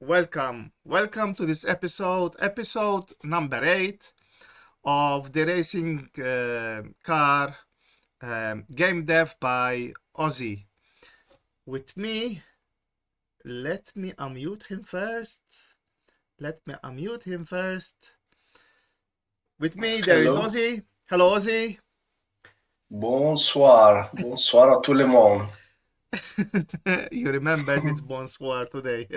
welcome to this episode number 8 of the racing car game dev by Ozzy. With me, let me unmute him first. With me, there is Hello. Ozzy. Hello, Ozzy. Bonsoir. Bonsoir à tout le monde. You remembered it's bonsoir today.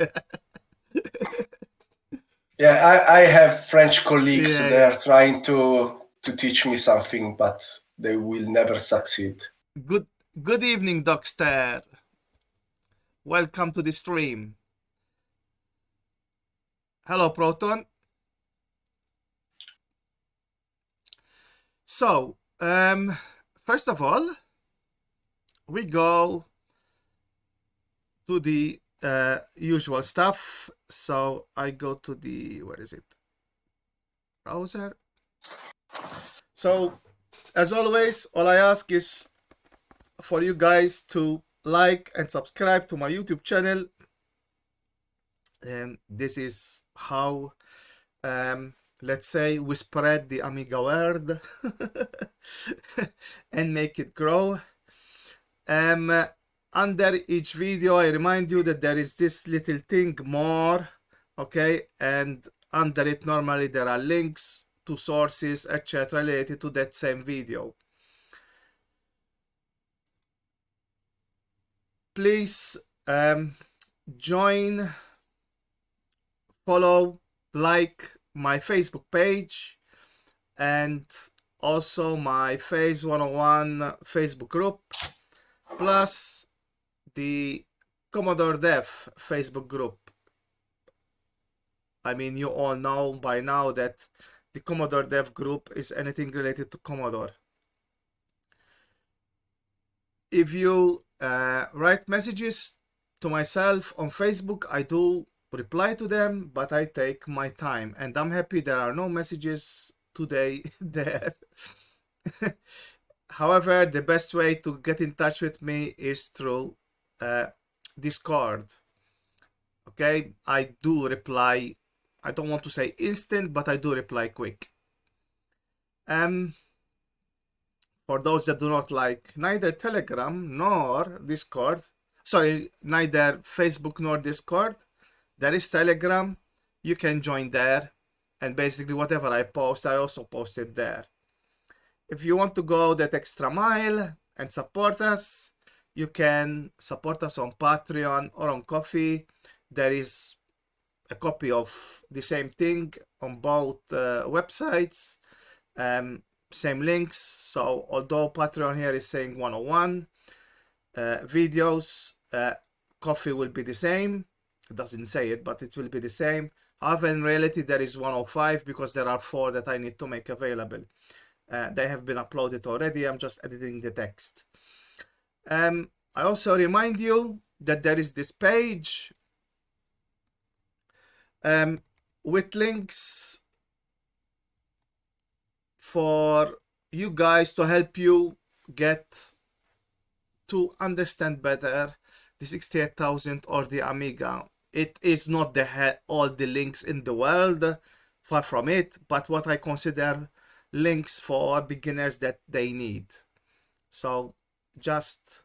Yeah, I have French colleagues. Yeah, They are yeah. trying to teach me something, but they will never succeed. Good good evening, Dockster. Welcome to the stream. Hello, Proton. So, first of all, we go to the usual stuff. So I go to the, where is it? Browser. So, as always, all I ask is for you guys to like and subscribe to my YouTube channel. And this is how, let's say, we spread the Amiga word and make it grow. Under each video, I remind you that there is this little thing more, okay, and under it normally there are links to sources, etc., related to that same video. Please join, follow, like my Facebook page and also my Phase 101 Facebook group, plus the Commodore Dev Facebook group. I mean, you all know by now that the Commodore Dev group is anything related to Commodore. If you write messages to myself on Facebook, I do reply to them, but I take my time, and I'm happy there are no messages today there. However, the best way to get in touch with me is through Discord. Okay, I do reply. I don't want to say instant, but I do reply quick. For those that do not like neither Telegram nor Discord, sorry, neither Facebook nor Discord, there is Telegram. You can join there, and basically whatever I post, I also post it there. If you want to go that extra mile and support us, you can support us on Patreon or on Ko-fi. There is a copy of the same thing on both websites, same links. So although Patreon here is saying 101 videos, Ko-fi will be the same. It doesn't say it, but it will be the same. However, in reality, there is 105 because there are 4 that I need to make available. They have been uploaded already. I'm just editing the text. I also remind you that there is this page with links for you guys to help you get to understand better the 68000 or the Amiga. It is not all the links in the world, far from it, but what I consider links for beginners that they need. So just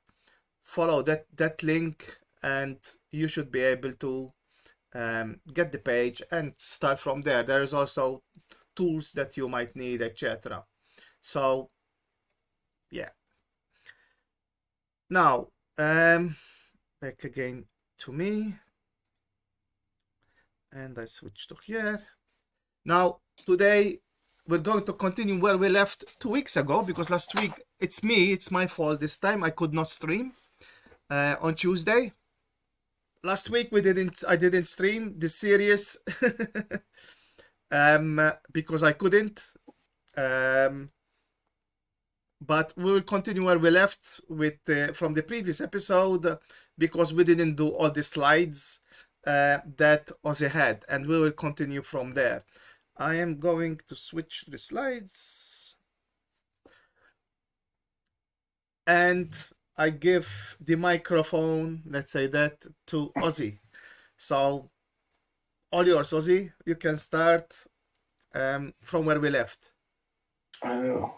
follow that link and you should be able to get the page and start from there. There is also tools that you might need, etc. So yeah. Now back again to me, and I switch to here. Now today we're going to continue where we left 2 weeks ago, because last week it's my fault this time. I could not stream on Tuesday. Last week I didn't stream this series because I couldn't. But we will continue where we left with from the previous episode, because we didn't do all the slides that Ozzy had, and we will continue from there. I am going to switch the slides, and I give the microphone, let's say that, to Ozzy. So All yours, Ozzy. You can start from where we left. I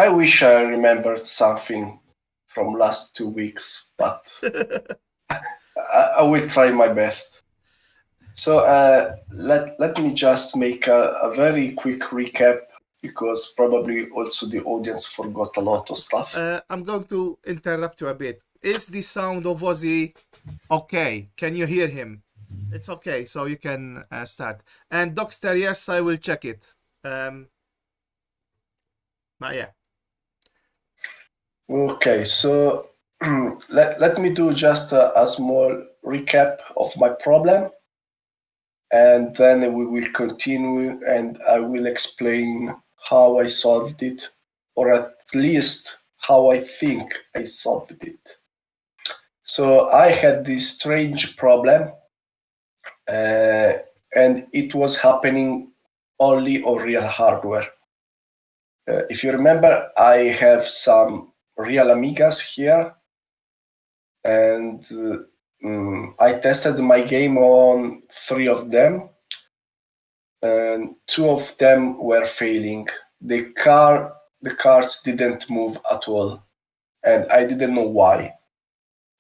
wish I remembered something from last 2 weeks, but I will try my best. So let me just make a very quick recap because probably also the audience forgot a lot of stuff. I'm going to interrupt you a bit. Is the sound of Ozzy okay? Can you hear him? It's okay, so you can start. And Doxter, yes, I will check it. But yeah. Okay, so let me do just a small recap of my problem, and then we will continue and I will explain how I solved it, or at least how I think I solved it. So I had this strange problem, and it was happening only on real hardware. If you remember, I have some real Amigas here, and I tested my game on 3 of them, and 2 of them were failing. The cards didn't move at all, and I didn't know why.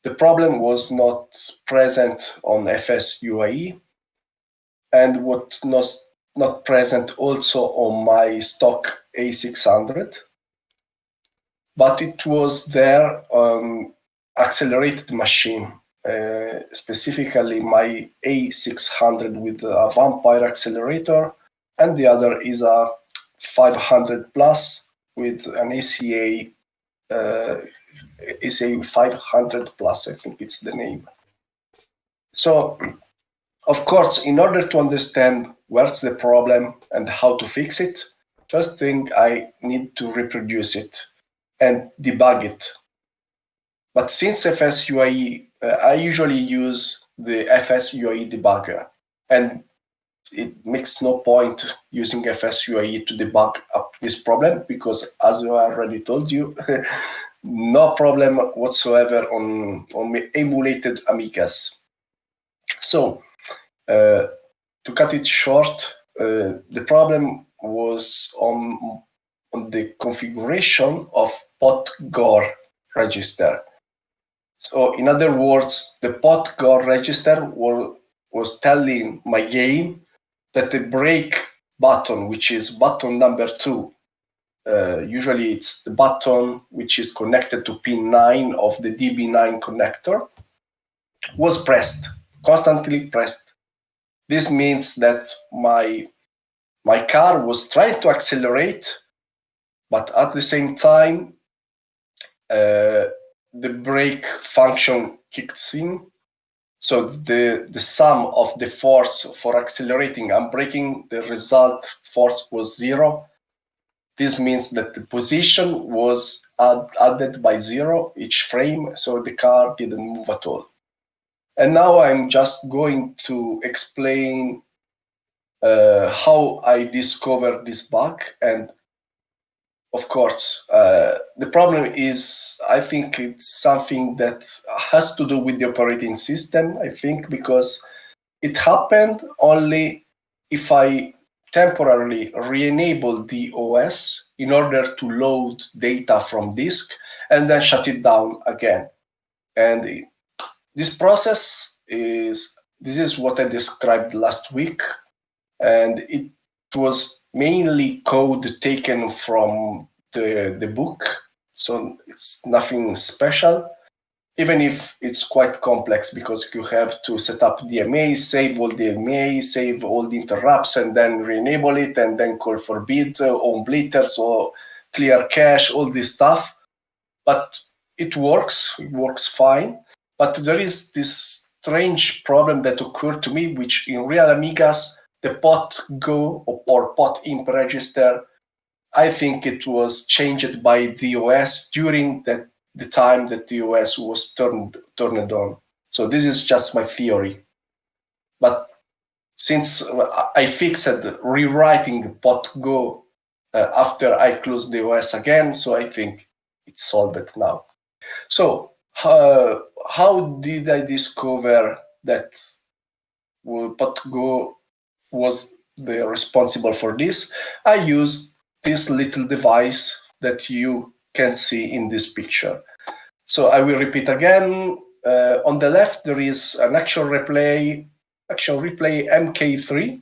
The problem was not present on FSUIE, and was not present also on my stock A600, but it was there on accelerated machine, specifically my A600 with a Vampire accelerator, and the other is a 500 plus with an ACA 500 plus, I think it's the name. So, of course, in order to understand where's the problem and how to fix it, first thing I need to reproduce it and debug it. But since FSUIE, I usually use the FSUIE debugger, and it makes no point using FSUIE to debug up this problem because, as I already told you, no problem whatsoever on emulated Amigas. So, to cut it short, the problem was on the configuration of pot-gore register. So, in other words, the pot-gore register was telling my game that the break button, which is button number 2, usually it's the button which is connected to pin 9 of the DB9 connector, was pressed, constantly pressed. This means that my car was trying to accelerate, but at the same time, the brake function kicks in. So the sum of the force for accelerating and braking, the result force was 0. This means that the position was added by 0 each frame, so the car didn't move at all. And now I'm just going to explain how I discovered this bug. And of course, the problem is, I think it's something that has to do with the operating system, I think, because it happened only if I temporarily re-enable the OS in order to load data from disk and then shut it down again. And this process is what I described last week, and it was mainly code taken from the book, so it's nothing special, even if it's quite complex because you have to set up DMA, save all DMA, save all the interrupts, and then re-enable it, and then call forbid, on blitters, or clear cache, all this stuff. But it works fine. But there is this strange problem that occurred to me, which in real Amigas, the pot go or pot imp register, I think it was changed by the OS during the time that the OS was turned on. So this is just my theory. But since I fixed rewriting pot go after I closed the OS again, so I think it's solved now. So how did I discover that Go was the responsible for this. I used this little device that you can see in this picture. So I will repeat again. On the left, there is an Action Replay MK3.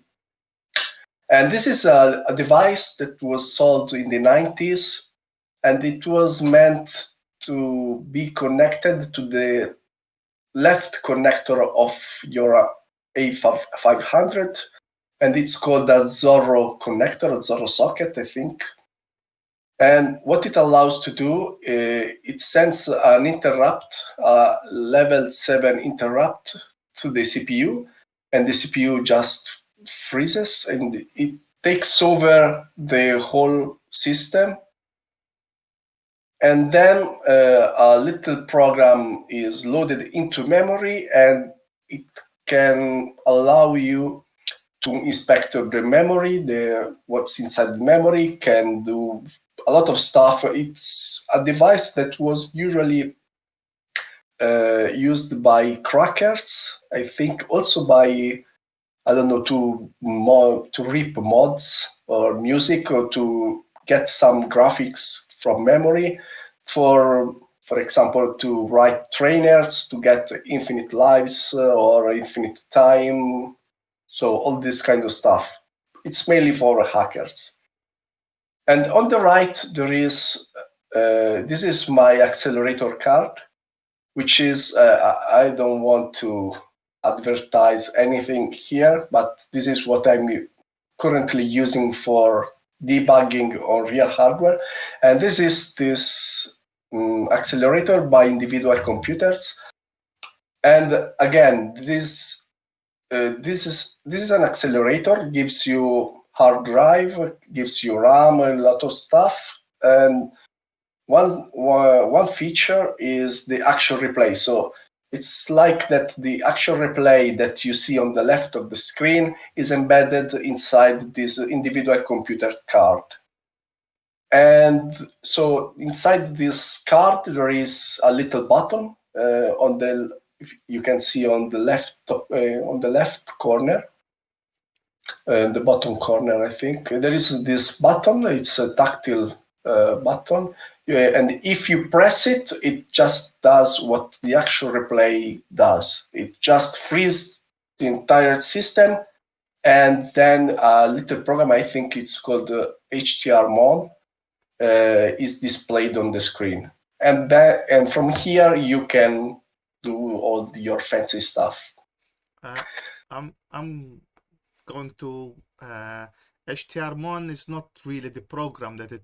And this is a device that was sold in the 90s, and it was meant to be connected to the left connector of your A500, and it's called a Zorro connector, a Zorro socket, I think. And what it allows to do, it sends an interrupt, level 7 interrupt to the CPU, and the CPU just freezes and it takes over the whole system. And then a little program is loaded into memory, and it can allow you to inspect the memory, what's inside the memory, can do a lot of stuff. It's a device that was usually used by crackers, I think also by, I don't know, to rip mods or music, or to get some graphics from memory, for example, to write trainers to get infinite lives or infinite time. So all this kind of stuff. It's mainly for hackers. And on the right, there is, this is my accelerator card, which is, I don't want to advertise anything here, but this is what I'm currently using for debugging on real hardware. And this is this accelerator by individual computers. And again, this is an accelerator, gives you hard drive, gives you RAM, a lot of stuff. And one feature is the action replay. So it's like that the action replay that you see on the left of the screen is embedded inside this individual computer card. And so inside this card, there is a little button you can see on the left corner, the bottom corner, I think. There is this button. It's a tactile button. And if you press it, it just does what the action replay does. It just frees the entire system, and then a little program, I think it's called HTRMon, is displayed on the screen. And from here, you can do all your fancy stuff. I'm going to HTRMon is not really the program that it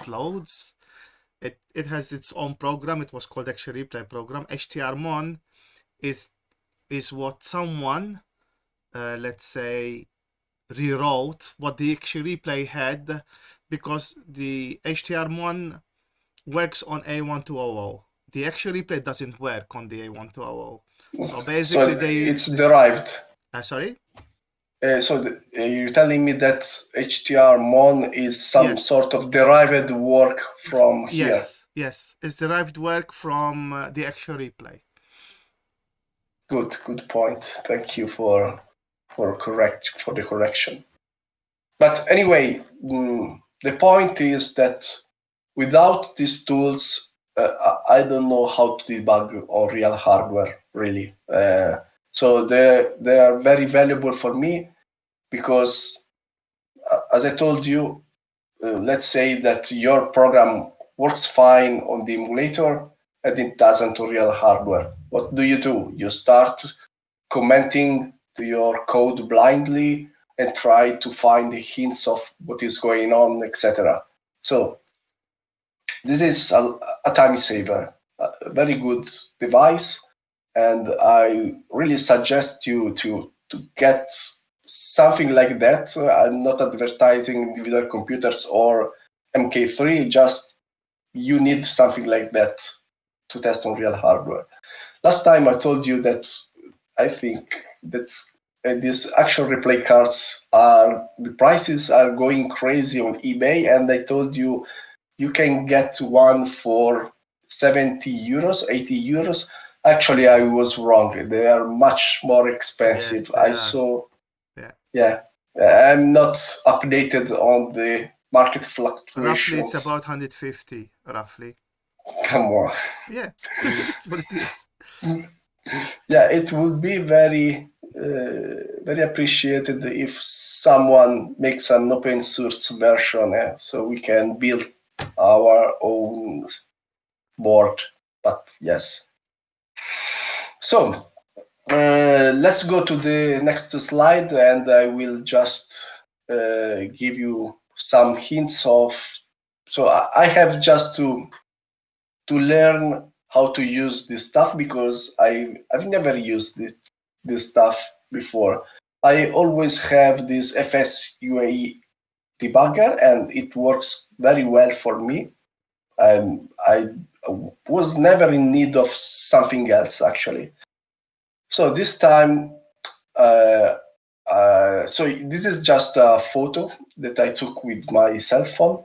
loads. It has its own program. It was called Action Replay program. HTRMon is what someone, let's say, rewrote what the Action Replay had, because the HTRMon works on A1200. The Action Replay doesn't work on the A1200. So basically, it's derived. Sorry. You're telling me that HTRMon is some sort of derived work from here? Yes, it's derived work from the Action Replay. Good point. Thank you for the correction. But anyway, the point is that without these tools, I don't know how to debug on real hardware, really. So they are very valuable for me, because, as I told you, let's say that your program works fine on the emulator and it doesn't on real hardware. What do? You start commenting to your code blindly and try to find the hints of what is going on, etc. So this is a time saver, a very good device, and I really suggest you to get something like that. I'm not advertising individual computers or MK3, just you need something like that to test on real hardware. Last time I told you that I think that these action replay cards the prices are going crazy on eBay, and I told you can get one for 70 euros, 80 euros. Actually, I was wrong. They are much more expensive. Yes, they I are. saw. Yeah. Yeah, I'm not updated on the market Roughly, it's fluctuations. about 150, roughly. Come on. Yeah, that's what it is. Yeah, it would be very appreciated if someone makes an open source version, so we can build our own board. But yes. So let's go to the next slide, and I will just give you some hints of. So I have just to learn how to use this stuff because I've never used this stuff before. I always have this FS debugger, and it works very well for me. I was never in need of something else actually. So this time, so this is just a photo that I took with my cell phone.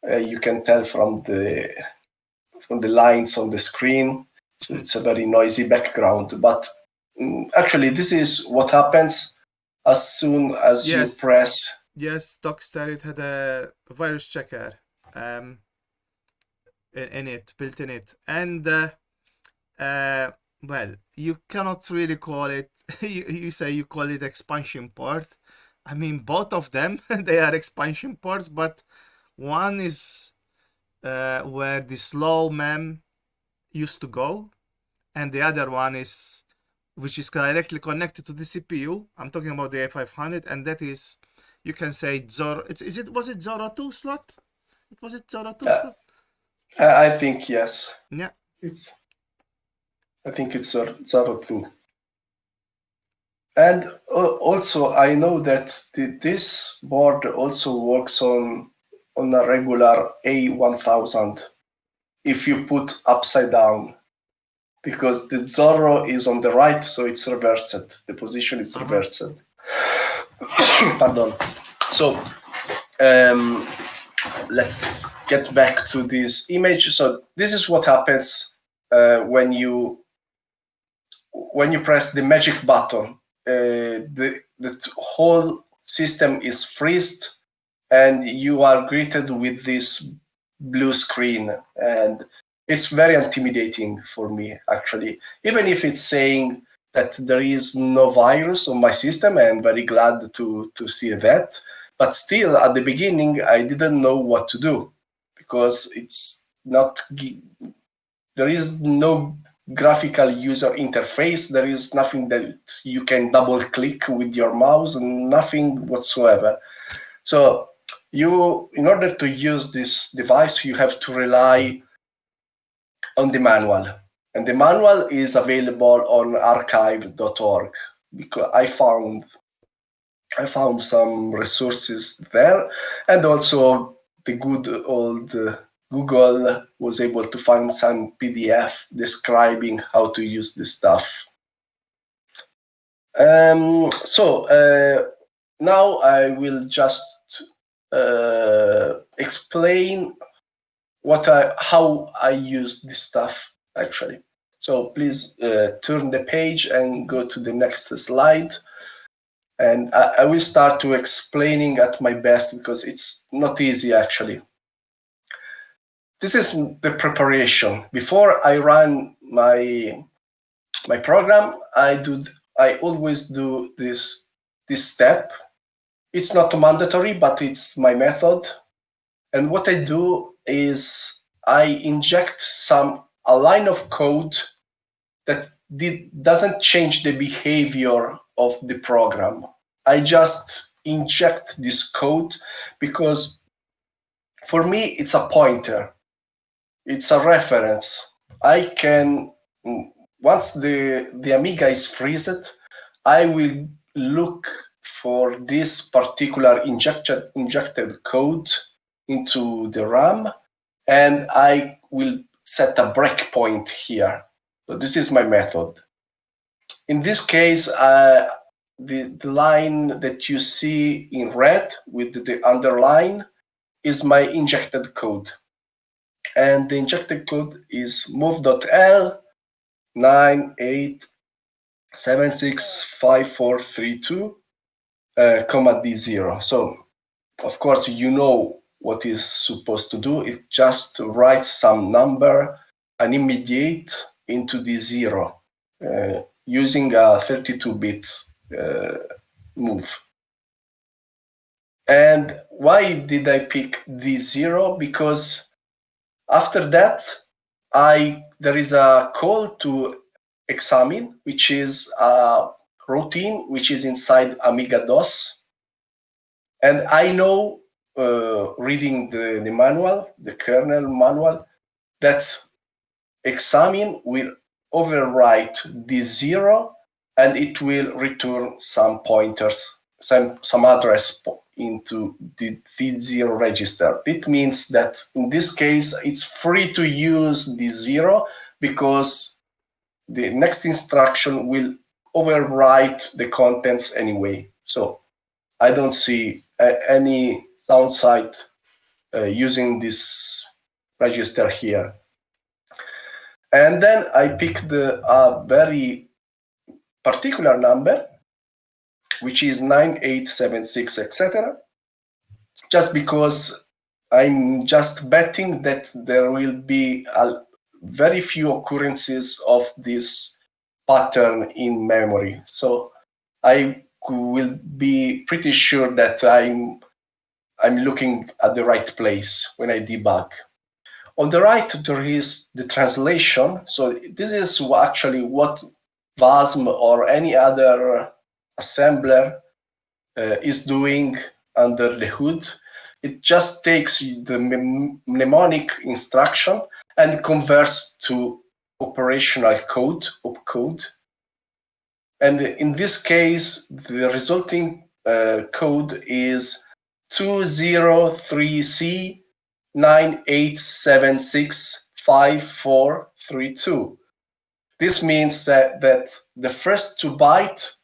You can tell from the lines on the screen. So it's a very noisy background, but actually this is what happens as soon as you Yes, press. yes, Dockstar, it had a virus checker in it, built in it. And, well, you cannot really call it, you say you call it expansion port. I mean, both of them, they are expansion ports, but one is where the slow mem used to go, and the other one is which is directly connected to the CPU. I'm talking about the A500, and that is, you can say Zoro. Was it Zoro 2 slot? Was it Zoro 2 slot? I think yes. Yeah. I think it's Zero 2. And also, I know that this board also works on a regular A1000 if you put upside down, because the Zorro is on the right, so it's reversed. The position is reversed. Pardon. So let's get back to this image. So this is what happens when you press the magic button. The whole system is freezed, and you are greeted with this blue screen, and it's very intimidating for me actually. Even if it's saying that there is no virus on my system, I'm very glad to see that. But still, at the beginning, I didn't know what to do because it's not. There is no graphical user interface. There is nothing that you can double click with your mouse, and nothing whatsoever. So in order to use this device, you have to rely on the manual. And the manual is available on archive.org because I found some resources there, and also the good old Google was able to find some PDF describing how to use this stuff. So now I will just explain how I use this stuff actually. So please turn the page and go to the next slide. And I will start to explaining at my best because it's not easy actually. This is the preparation. Before I run my program, I always do this step. It's not mandatory, but it's my method. And what I do is I inject a line of code that doesn't change the behavior of the program. I just inject this code because for me it's a pointer. It's a reference. I can, once the Amiga is freezed, I will look for this particular injected code into the RAM, and I will set a breakpoint here. So this is my method. In this case, the line that you see in red with the underline is my injected code. And the injected code is move.l 98765432, comma D0. So, of course, you know what is supposed to do. It just writes some number and immediate into D0 using a 32-bit move. And why did I pick D0? Because after that, there is a call to examine, which is a routine which is inside Amiga DOS. And I know, reading the manual, the kernel manual, that examine will overwrite D0 and it will return some pointers, some address into the D0 register. It means that in this case, it's free to use D0 because the next instruction will overwrite the contents anyway. So I don't see any downside using this register here. And then I picked a very particular number, which is 9876, etc. Just because I'm just betting that there will be very few occurrences of this pattern in memory. So I will be pretty sure that I'm looking at the right place when I debug. On the right, there is the translation. So this is actually what WASM or any other assembler is doing under the hood. It just takes the mnemonic instruction and converts to operational code, opcode. And in this case, the resulting code is 203C 98765432. This means that the first 2 bytes,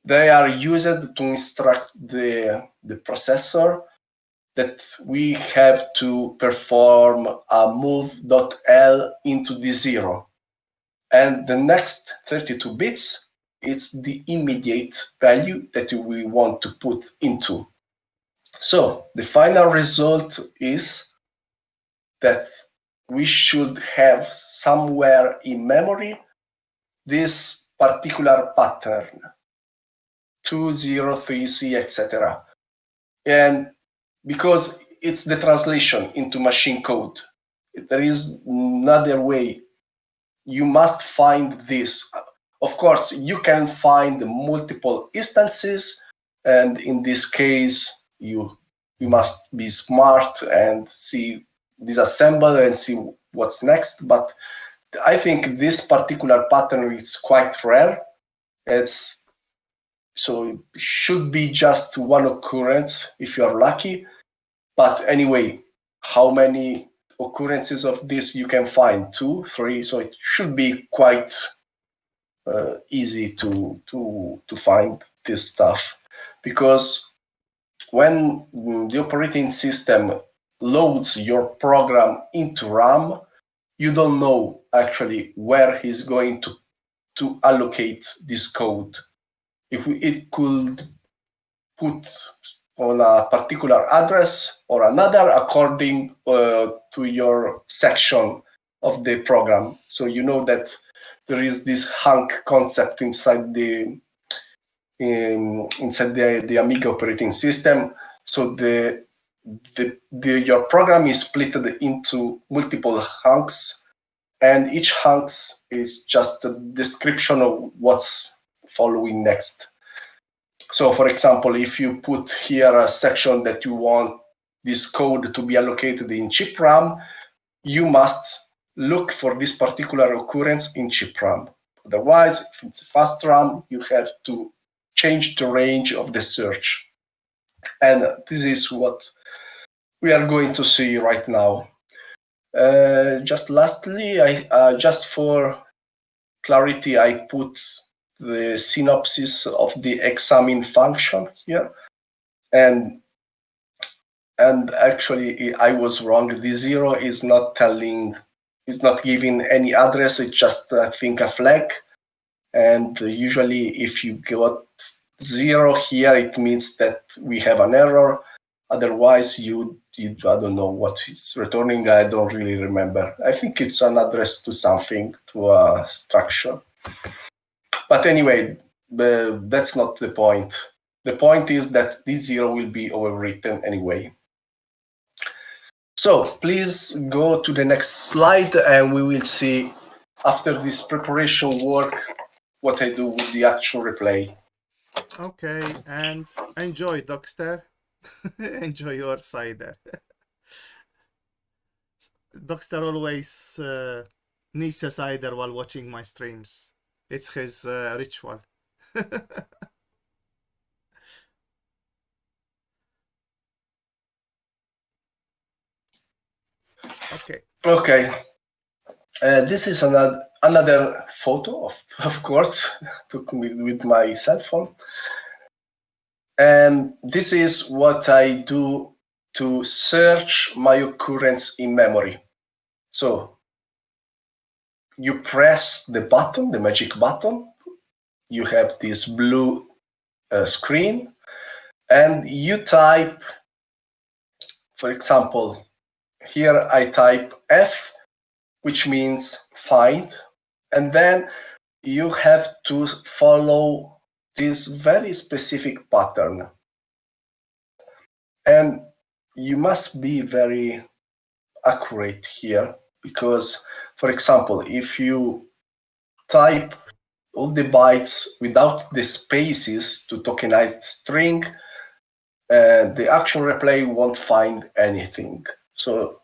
they are used to instruct the processor that we have to perform a move.l into D0. And the next 32 bits, it's the immediate value that we want to put into. So the final result is that we should have somewhere in memory this particular pattern, 203C, etc. And because it's the translation into machine code, there is another way. You must find this. Of course, you can find multiple instances, and in this case, you must be smart and disassemble and see what's next. But I think this particular pattern is quite rare. So it should be just one occurrence if you are lucky. But anyway, how many occurrences of this you can find? 2, 3. So it should be quite easy to find this stuff, because when the operating system loads your program into RAM, you don't know actually where he's going to allocate this code. If it could put on a particular address or another according to your section of the program. So you know that there is this hunk concept inside the Amiga operating system. So your program is split into multiple hunks, and each hunk is just a description of what's following next. So for example, if you put here a section that you want this code to be allocated in chip RAM, you must look for this particular occurrence in chip RAM. Otherwise, if it's fast RAM, you have to change the range of the search. And this is what we are going to see right now. Just lastly, just for clarity, I put the synopsis of the examine function here. And actually, I was wrong. D0 is not telling is not giving any address. It's just, I think, a flag. And usually if you got 0 here, it means that we have an error. Otherwise, you I don't know what it's returning. I don't really remember. I think it's an address to something, to a structure. But anyway, that's not the point. The point is that this 0 will be overwritten anyway. So please go to the next slide and we will see after this preparation work what I do with the actual replay. Okay, and enjoy, Dockster. Enjoy your cider. Dockster always needs a cider while watching my streams. It's his ritual. Okay. Okay. This is another photo, of course, took with my cell phone. And this is what I do to search my occurrence in memory. So you press the button, the magic button. You have this blue screen, and you type, for example, here I type F, which means find, and then you have to follow this very specific pattern. And you must be very accurate here, because, for example, if you type all the bytes without the spaces to tokenized string, the actual replay won't find anything. So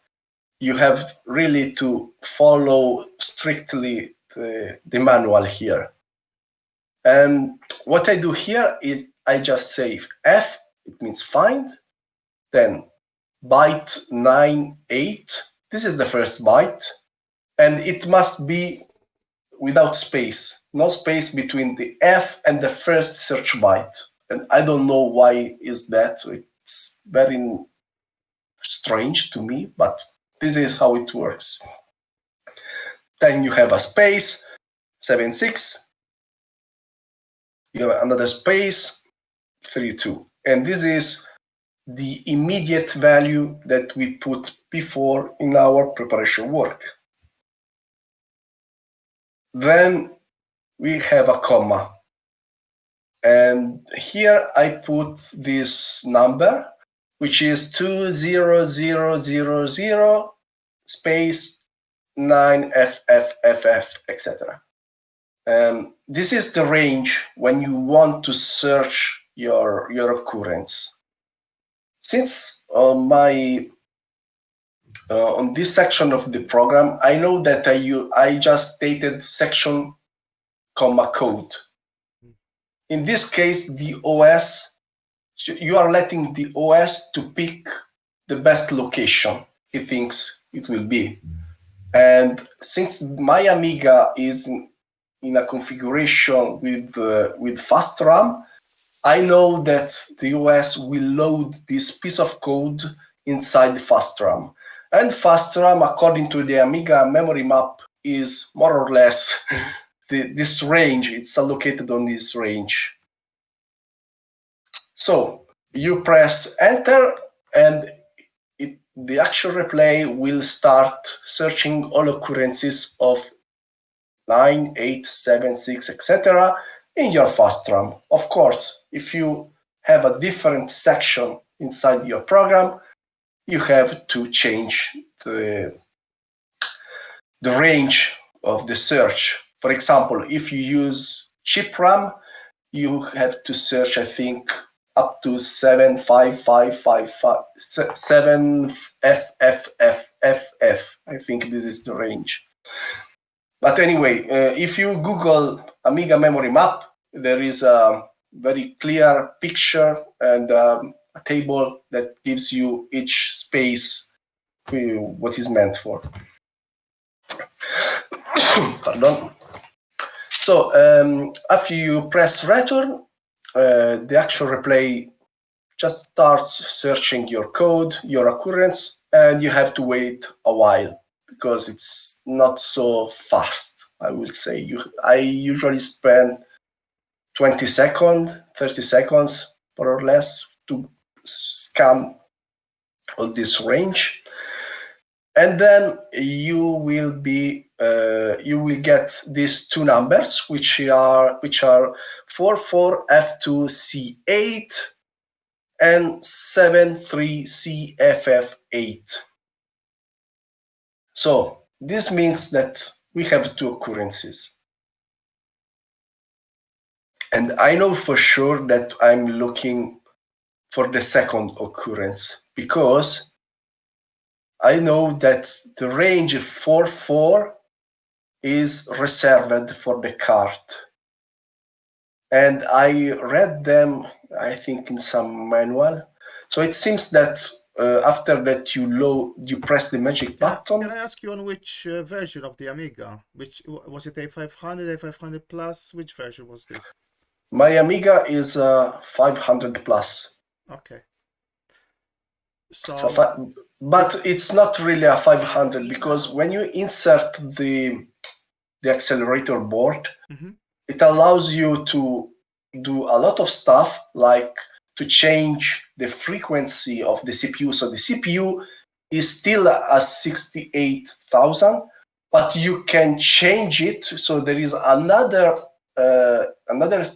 you have really to follow strictly the manual here. And what I do here is I just say F, it means find, then byte 98, this is the first byte, and it must be without space, no space between the F and the first search byte. And I don't know why is that. It's very strange to me, but this is how it works. Then you have a space, 76. You have another space, 32. And this is the immediate value that we put before in our preparation work. Then we have a comma. And here I put this number, which is 20000 space 9FFFF, etc. This is the range when you want to search your occurrence. Since on this section of the program, I know that I just stated section, comma, code. In this case, the OS, you are letting the OS to pick the best location he thinks it will be. And since my Amiga is in a configuration with fast RAM, I know that the OS will load this piece of code inside the fast RAM. And fast RAM, according to the Amiga memory map, is more or less this range. It's allocated on this range. So you press enter, and the actual replay will start searching all occurrences of 9, 8, 7, 6, etc. in your fast RAM. Of course, if you have a different section inside your program, you have to change the range of the search. For example, if you use chip RAM, you have to search, I think, up to 7FFFFF. I think this is the range. But anyway, if you Google Amiga memory map, there is a very clear picture and a table that gives you each space what is meant for. Pardon. So after you press return, the actual replay just starts searching your code, your occurrence, and you have to wait a while because it's not so fast, I would say. I usually spend 20 seconds, 30 seconds, more or less, to scan all this range. And then you will get these two numbers, which are 44F2C8 and 73CFF8. So this means that we have two occurrences. And I know for sure that I'm looking for the second occurrence, because I know that the range 44 is reserved for the card. And I read them, I think, in some manual. So it seems that after that you press the magic button. Can I ask you on which version of the Amiga? Which was it, A500, A500 Plus? Which version was this? My Amiga is 500 plus. Okay. But it's not really a 500, because when you insert the accelerator board, it allows you to do a lot of stuff, like to change the frequency of the CPU. So the CPU is still a 68,000, but you can change it. So there is another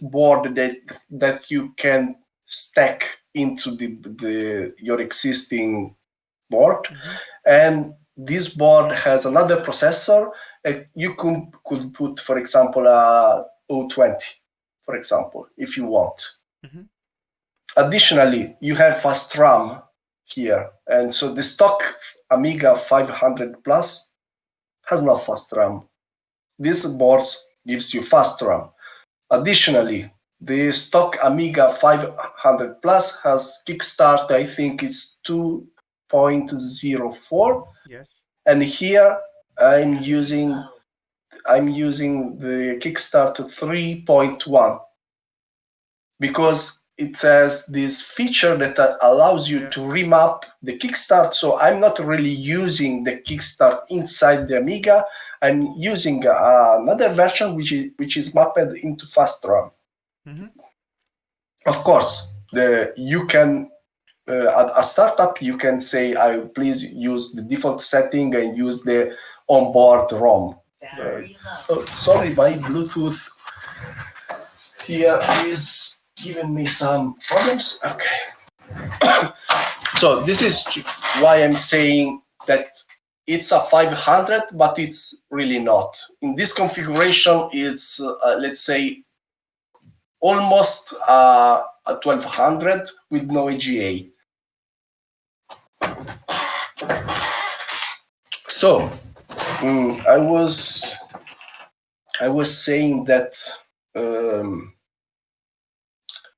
board that you can stack into your existing board, and this board has another processor. You could put, for example, a 020, for example, if you want. Additionally, you have fast RAM here, and so the stock Amiga 500 Plus has no fast RAM. This board gives you fast RAM. Additionally, the stock Amiga 500 Plus has kickstart, I think it's 2.04. Yes. And here I'm using the kickstart 3.1, because it has this feature that allows you to remap the kickstart. So I'm not really using the kickstart inside the Amiga. I'm using another version which is mapped into fast RAM. Of course, you can at a startup you can say, please use the default setting and use the onboard ROM. Sorry, my Bluetooth here is giving me some problems. Okay. So this is why I'm saying that it's a 500, but it's really not. In this configuration, it's let's say almost a 1200 with no AGA. So I was saying that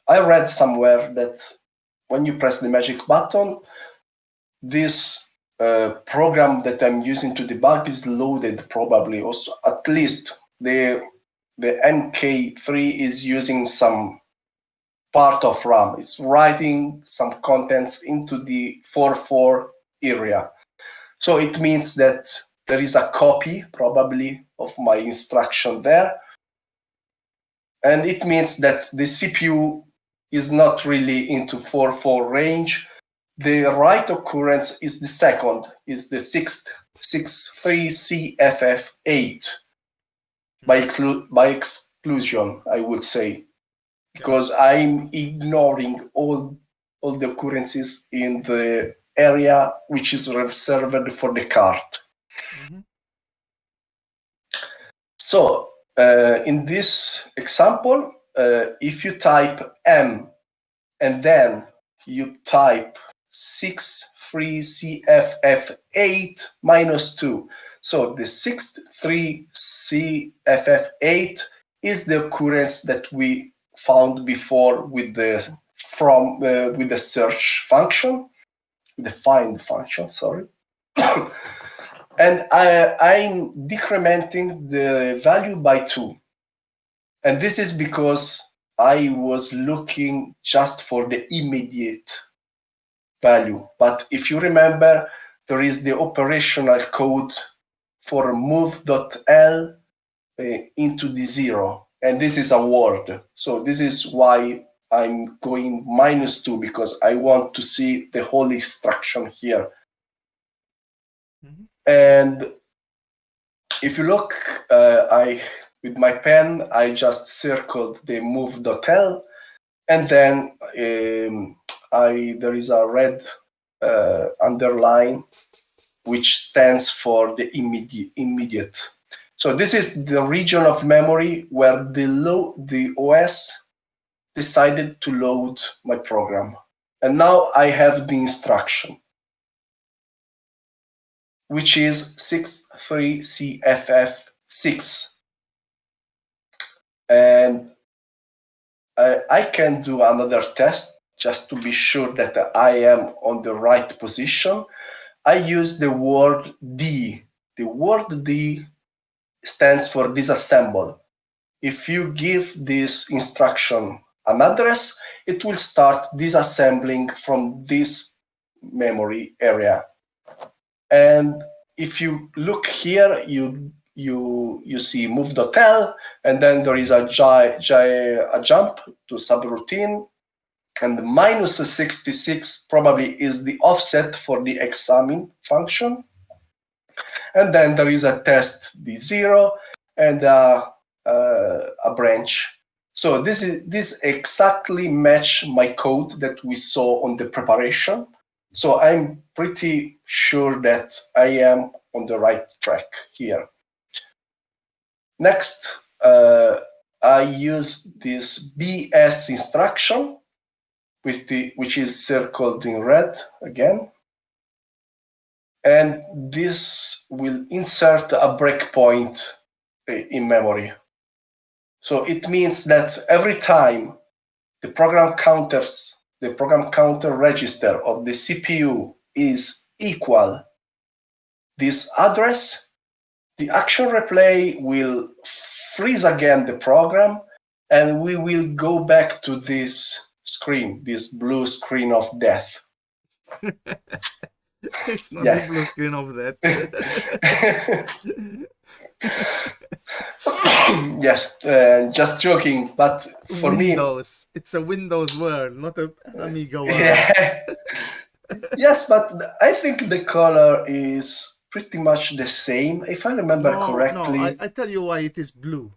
I read somewhere that when you press the magic button, this program that I'm using to debug is loaded probably. Also, at least the MK3 is using some part of RAM. It's writing some contents into the 4.4 area. So it means that there is a copy probably of my instruction there. And it means that the CPU is not really into 4.4 range. The right occurrence is the second, is the 63CFF8 by exclusion, I would say, because I'm ignoring all the occurrences in the area which is reserved for the card. So in this example, if you type M and then you type 63CFF8 minus 2. So the 63CFF8 is the occurrence that we found before with the search function, the find function, sorry. And I'm decrementing the value by 2. And this is because I was looking just for the immediate value. But if you remember, there is the operational code for move.l into the 0, and this is a word. So this is why I'm going -2, because I want to see the whole instruction here. And if you look, with my pen, I just circled the move.l, and then there is a red underline which stands for the immediate. So this is the region of memory where the OS decided to load my program. And now I have the instruction, which is 63CFF6. And I can do another test just to be sure that I am on the right position. I use the word D. The word D stands for disassemble. If you give this instruction an address, it will start disassembling from this memory area. And if you look here, you see move.l, and then there is a jump to subroutine, and the -66 probably is the offset for the examine function. And then there is a test D0 and a branch. So this exactly match my code that we saw on the preparation. So I'm pretty sure that I am on the right track here. Next, I use this BS instruction, which is circled in red again. And this will insert a breakpoint in memory. So it means that every time the program counter register of the CPU is equal this address, the action replay will freeze again the program, and we will go back to this screen, this blue screen of death. It's not the blue screen of death. Yes, just joking, but for Windows. It's a Windows world, not an Amiga world. Yeah. Yes, but I think the color is pretty much the same, if I remember correctly. No, I tell you why it is blue.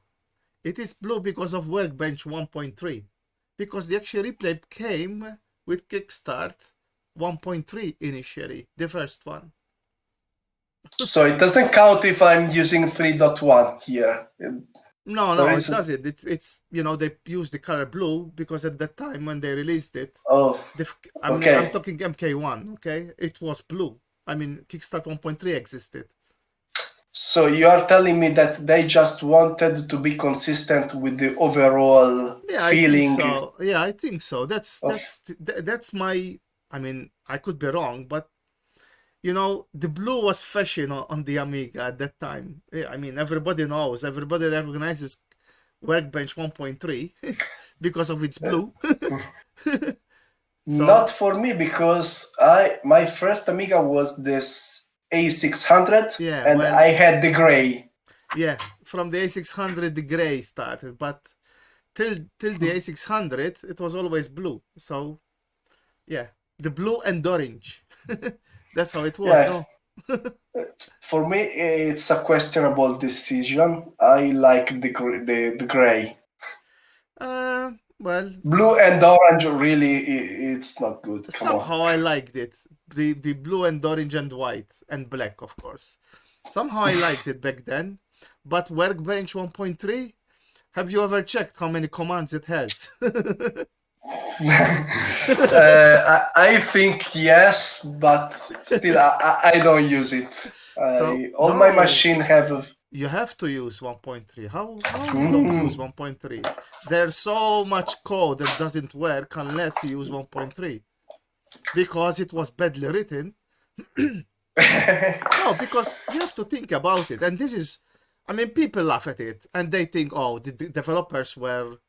It is blue because of Workbench 1.3. Because the actual replay came with Kickstart 1.3 initially, the first one. So it doesn't count if I'm using 3.1 here. No, it doesn't. It's they use the color blue because at that time when they released it, I'm talking MK1, okay? It was blue. I mean, Kickstart 1.3 existed. So you are telling me that they just wanted to be consistent with the overall feeling? I think so. Yeah, I think so. That's my. I mean, I could be wrong, but the blue was fashion on the Amiga at that time. I mean, everybody recognizes Workbench 1.3 because of its blue. Not for me, because my first Amiga was this A600, I had the gray. Yeah, from the A600 the gray started, but till the A600 it was always blue. So yeah, the blue and orange. That's how it was, no? For me, it's a questionable decision. I like the gray. Well, blue and orange really, it's not good. Somehow I liked it. The blue and orange and white and black, of course. Somehow I liked it back then. But Workbench 1.3, have you ever checked how many commands it has? I think yes, but still I don't use it. All my machine have. You have to use 1.3. How you don't use 1.3? There's so much code that doesn't work unless you use 1.3 because it was badly written. No, because you have to think about it, and this is, I mean, people laugh at it and they think, oh, the developers were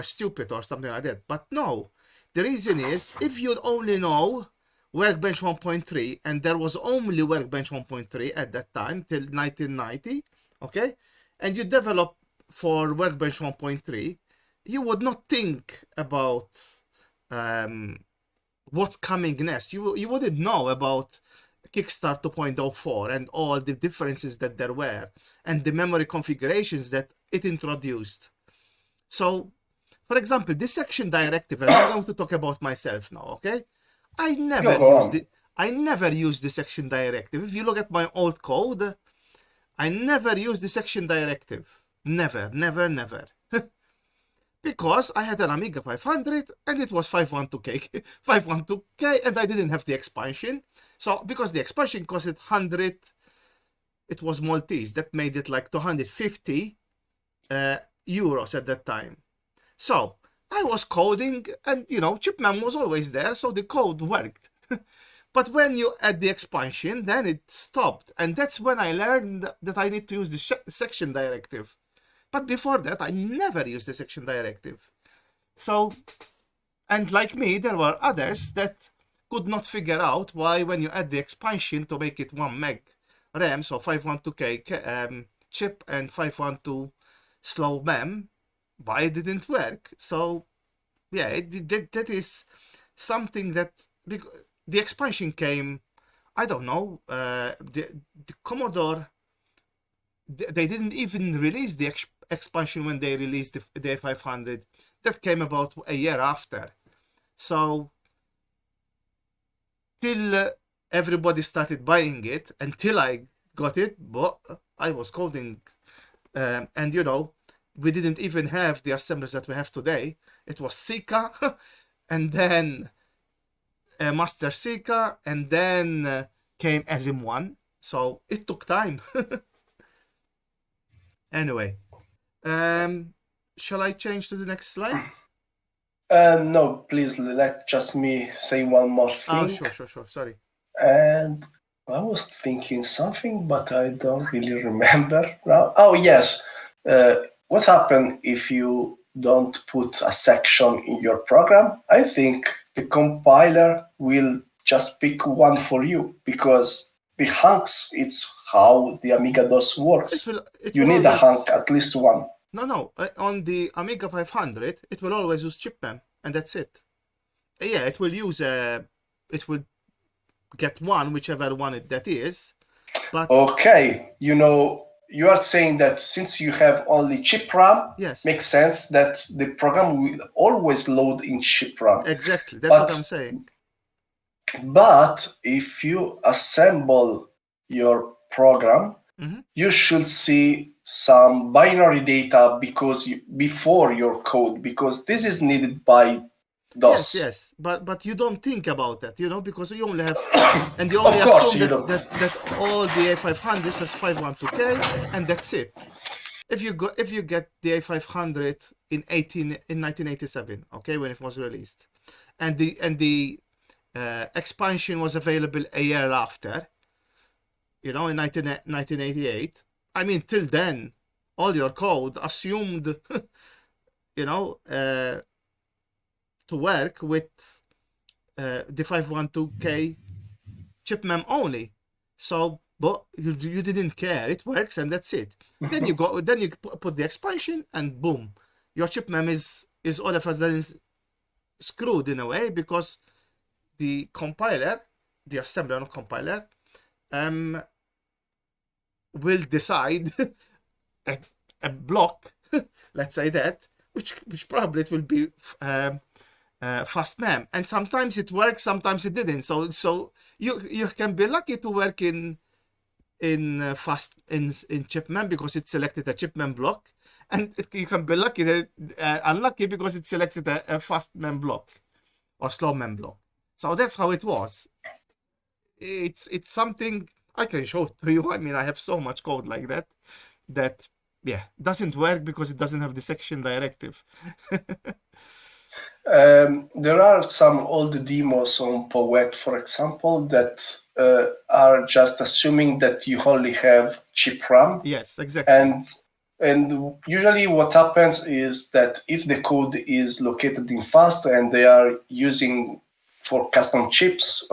stupid or something like that. But no, the reason is, if you only know Workbench 1.3, and there was only Workbench 1.3 at that time till 1990, okay? And you develop for Workbench 1.3, you would not think about what's coming next. You wouldn't know about Kickstart 2.04 and all the differences that there were and the memory configurations that it introduced. So, for example, this section directive, and I'm going to talk about myself now, okay? I never used the section directive. If you look at my old code, I never used the section directive. Never. Because I had an Amiga 500 and it was 512K, 512K, and I didn't have the expansion. So because the expansion costed 100, it was Maltese. That made it like 250 euros at that time. So I was coding, and Chipman was always there, so the code worked. But when you add the expansion, then it stopped, and that's when I learned that I need to use the section directive. But before that, I never used the section directive. So, and like me, there were others that could not figure out why when you add the expansion to make it 1 meg RAM, so 512K chip and 512 slow mem, why it didn't work. So yeah, that is something that the expansion came, I don't know, the Commodore, they didn't even release the expansion when they released the 500. That came about a year after. So till everybody started buying it, until I got it, but I was coding, and we didn't even have the assemblers that we have today. It was Sika, and then Master Sika, and then came ASIM 1. So it took time. Anyway, shall I change to the next slide? No, please let just me say one more thing. Oh, sure. Sorry. And I was thinking something, but I don't really remember now. Oh, yes. What happens if you don't put a section in your program? I think the compiler will just pick one for you, because the hunks, it's how the Amiga DOS works. You need a hunk, at least one. No. On the Amiga 500, it will always use chipmem, and that's it. Yeah, it will use it will get one, whichever one that is. But okay, you are saying that since you have only chip RAM, yes, makes sense that the program will always load in chip RAM. Exactly, that's what I'm saying. But if you assemble your program, you should see some binary data before your code, because this is needed by DOS. Yes, but you don't think about that, because you only have, and you only assume that all the A500s has 512K, and that's it. If you get the A500 in 1987, okay, when it was released, and the expansion was available a year after, in 1988. I mean, till then, all your code assumed, to work with the 512K chipmem only. So, but you didn't care. It works, and that's it. Then you put the expansion, and boom, your chipmem is all of a sudden screwed in a way, because the compiler, the assembler, not compiler, will decide a block, let's say that, which probably it will be fast mem, and sometimes it works, sometimes it didn't. So you can be lucky to work in fast in chipmem because it selected a chipmem block, and you can be lucky that unlucky because it selected a fast mem block or slow mem block. So that's how it was. It's something I can show to you. I mean, I have so much code like that doesn't work because it doesn't have the section directive. There are some old demos on Poet, for example, that are just assuming that you only have chip RAM. Yes, exactly. And usually what happens is that if the code is located in fast and they are using for custom chips,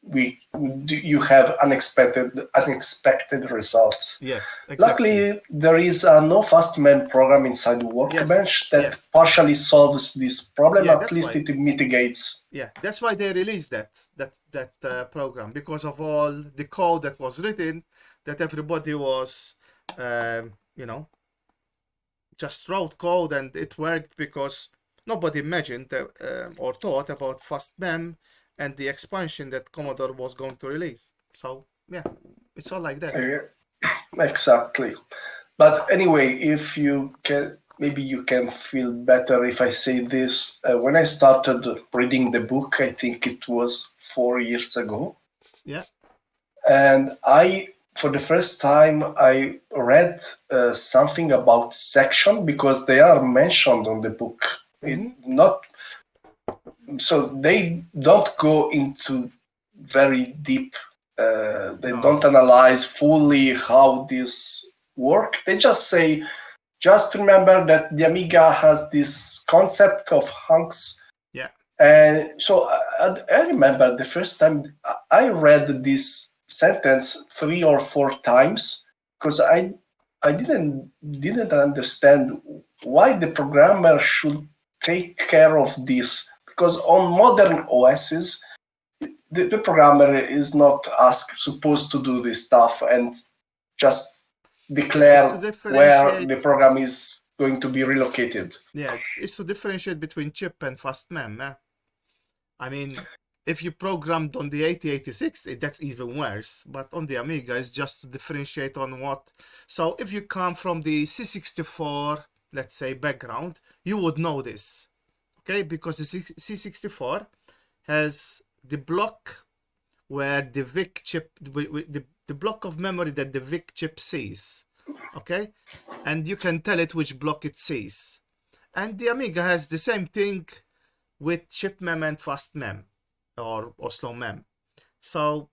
you have unexpected results. Yes, exactly. Luckily, there is a no fastman program inside Workbench that partially solves this problem. Yeah, At that's least why. it mitigates. Yeah, that's why they released that program, because of all the code that was written, that everybody was, you know, just wrote code and it worked, because nobody imagined or thought about fastmem and the expansion that Commodore was going to release. So yeah, it's all like that. Exactly. But anyway, if you can, maybe you can feel better if I say this. When I started reading the book, I think it was 4 years ago. Yeah. And for the first time, I read something about section, because they are mentioned on the book. So they don't go into very deep. They don't analyze fully how this work. They just say, just remember that the Amiga has this concept of hunks. Yeah. And so I remember the first time I read this sentence 3 or 4 times, because I didn't understand why the programmer should take care of this. Because on modern OSs, the programmer is not supposed to do this stuff and just declare where the program is going to be relocated. Yeah, it's to differentiate between chip and fastmem. I mean, if you programmed on the 8086, that's even worse. But on the Amiga, it's just to differentiate on what. So if you come from the C64, let's say, background, you would know this. Okay, because the C64 has the block where the VIC chip, the block of memory that the VIC chip sees. Okay, and you can tell it which block it sees. And the Amiga has the same thing with chipmem and fastmem or slow mem. So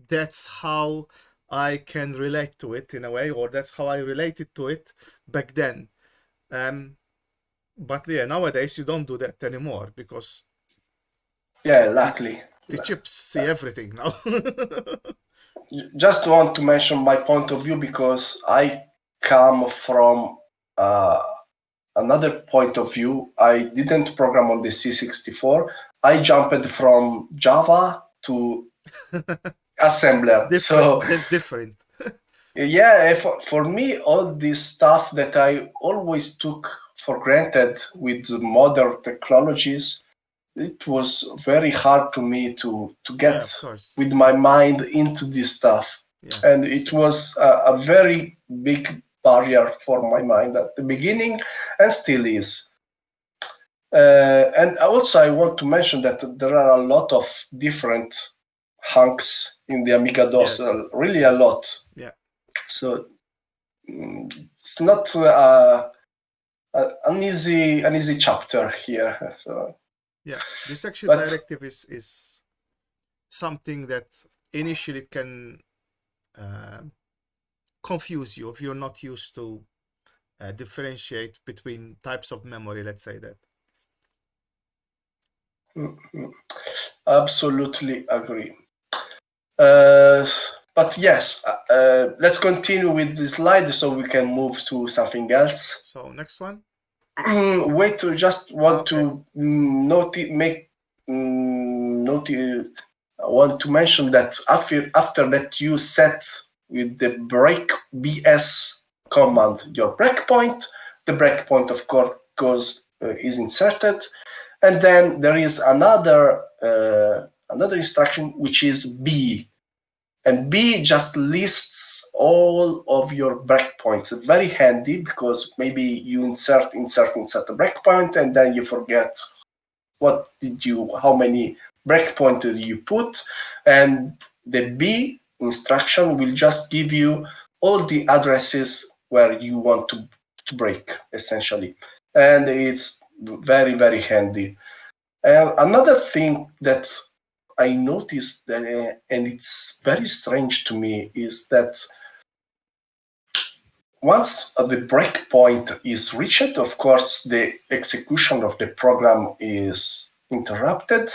that's how I can relate to it in a way, or that's how I related to it back then. But yeah, nowadays you don't do that anymore, because luckily the chips see everything now. Just want to mention my point of view, because I come from another point of view. I didn't program on the C64. I jumped from Java to assembler. So that's different. Yeah, for me, all this stuff that I always took for granted with modern technologies, it was very hard to me to get with my mind into this stuff. Yeah. And it was a very big barrier for my mind at the beginning, and still is. And also I want to mention that there are a lot of different hunks in the Amiga DOS, really a lot. Yeah. So it's not an easy chapter here. So. Yeah, the section directive is something that initially it can confuse you if you're not used to differentiate between types of memory, let's say that. Absolutely agree. But yes, let's continue with the slide so we can move to something else. So next one. Wait, just want to want to mention that after that you set with the break BS command your breakpoint. The breakpoint, of course, is inserted, and then there is another instruction which is B. And B just lists all of your breakpoints. It's very handy, because maybe you insert a breakpoint and then you forget how many breakpoints did you put, and the B instruction will just give you all the addresses where you want to break, essentially. And it's very, very handy. Another thing that I noticed that, and it's very strange to me, is that once the breakpoint is reached, of course, the execution of the program is interrupted,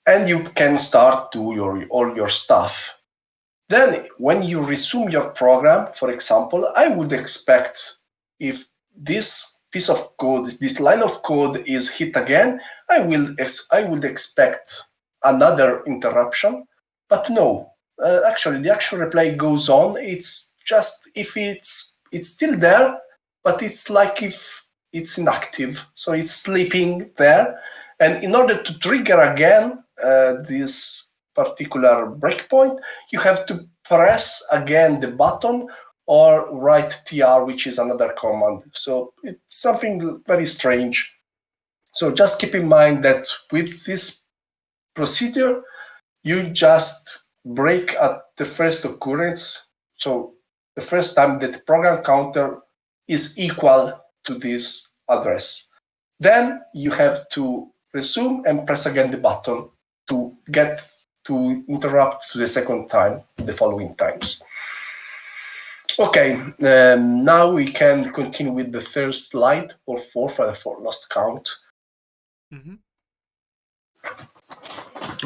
and you can start do all your stuff. Then when you resume your program, for example, I would expect, if this piece of code, this line of code is hit again, I would expect another interruption. But no, actually the actual replay goes on. It's just if it's still there, but it's like if it's inactive, so it's sleeping there. And in order to trigger again this particular breakpoint, you have to press again the button or write tr, which is another command. So it's something very strange. So just keep in mind that with this procedure, you just break at the first occurrence. So the first time that the program counter is equal to this address. Then you have to resume and press again the button to get to interrupt to the second time the following times. Okay, now we can continue with the third slide, or fourth, I lost count. Mm-hmm.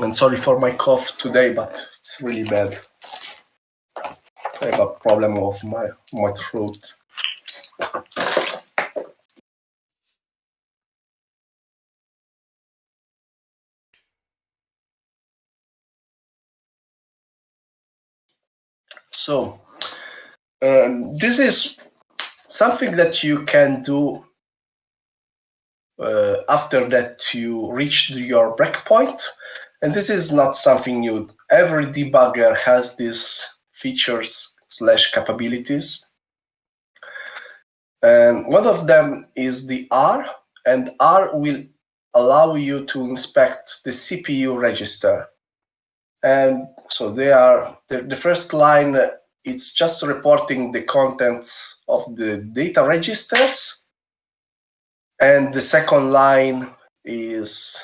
And sorry for my cough today, but it's really bad. I have a problem with my throat. So this is something that you can do after that you reach your breakpoint. And this is not something new. Every debugger has these features / capabilities. And one of them is the R, and R will allow you to inspect the CPU register. And so they are the first line, it's just reporting the contents of the data registers. And the second line is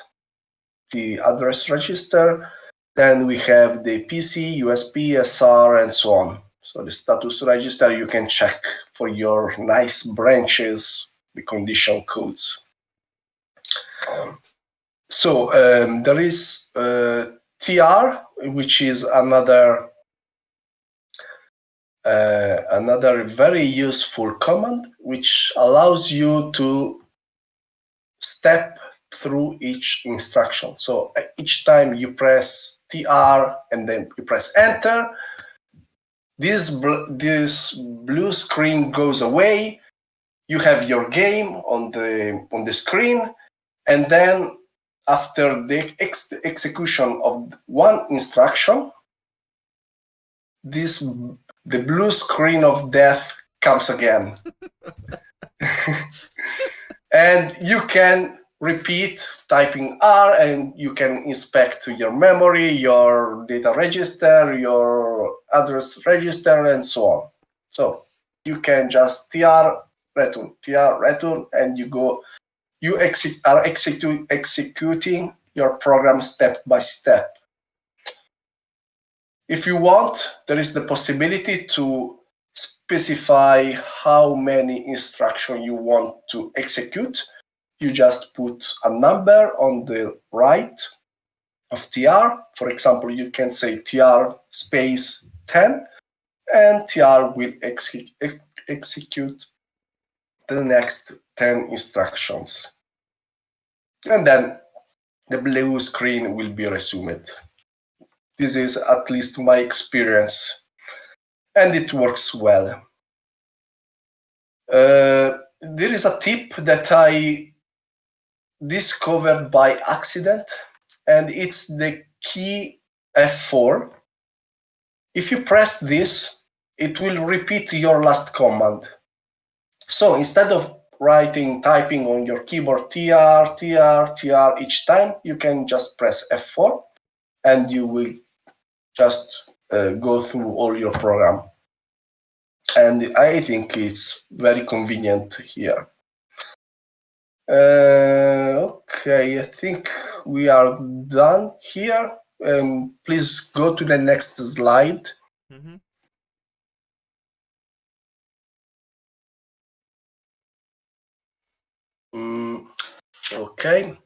the address register. Then we have the PC, USB, SR, and so on. So the status register, you can check for your nice branches, the condition codes. So there is TR, which is another very useful command, which allows you to step through each instruction. So each time you press TR and then you press enter, this blue screen goes away. You have your game on the screen, and then after the execution of one instruction, the blue screen of death comes again. And you can repeat typing R, and you can inspect your memory, your data register, your address register, and so on. So you can just tr return, and you are executing your program step by step. If you want, there is the possibility to specify how many instructions you want to execute. You just put a number on the right of tr. For example, you can say tr space 10, and tr will execute the next 10 instructions. And then the blue screen will be resumed. This is at least my experience, and it works well. There is a tip that I discovered by accident, and it's the key F4. If you press this, it will repeat your last command. So instead of typing on your keyboard tr each time, you can just press F4, and you will just go through all your program. And I think it's very convenient here. Okay, I think we are done here. Please go to the next slide. Mm-hmm. Okay.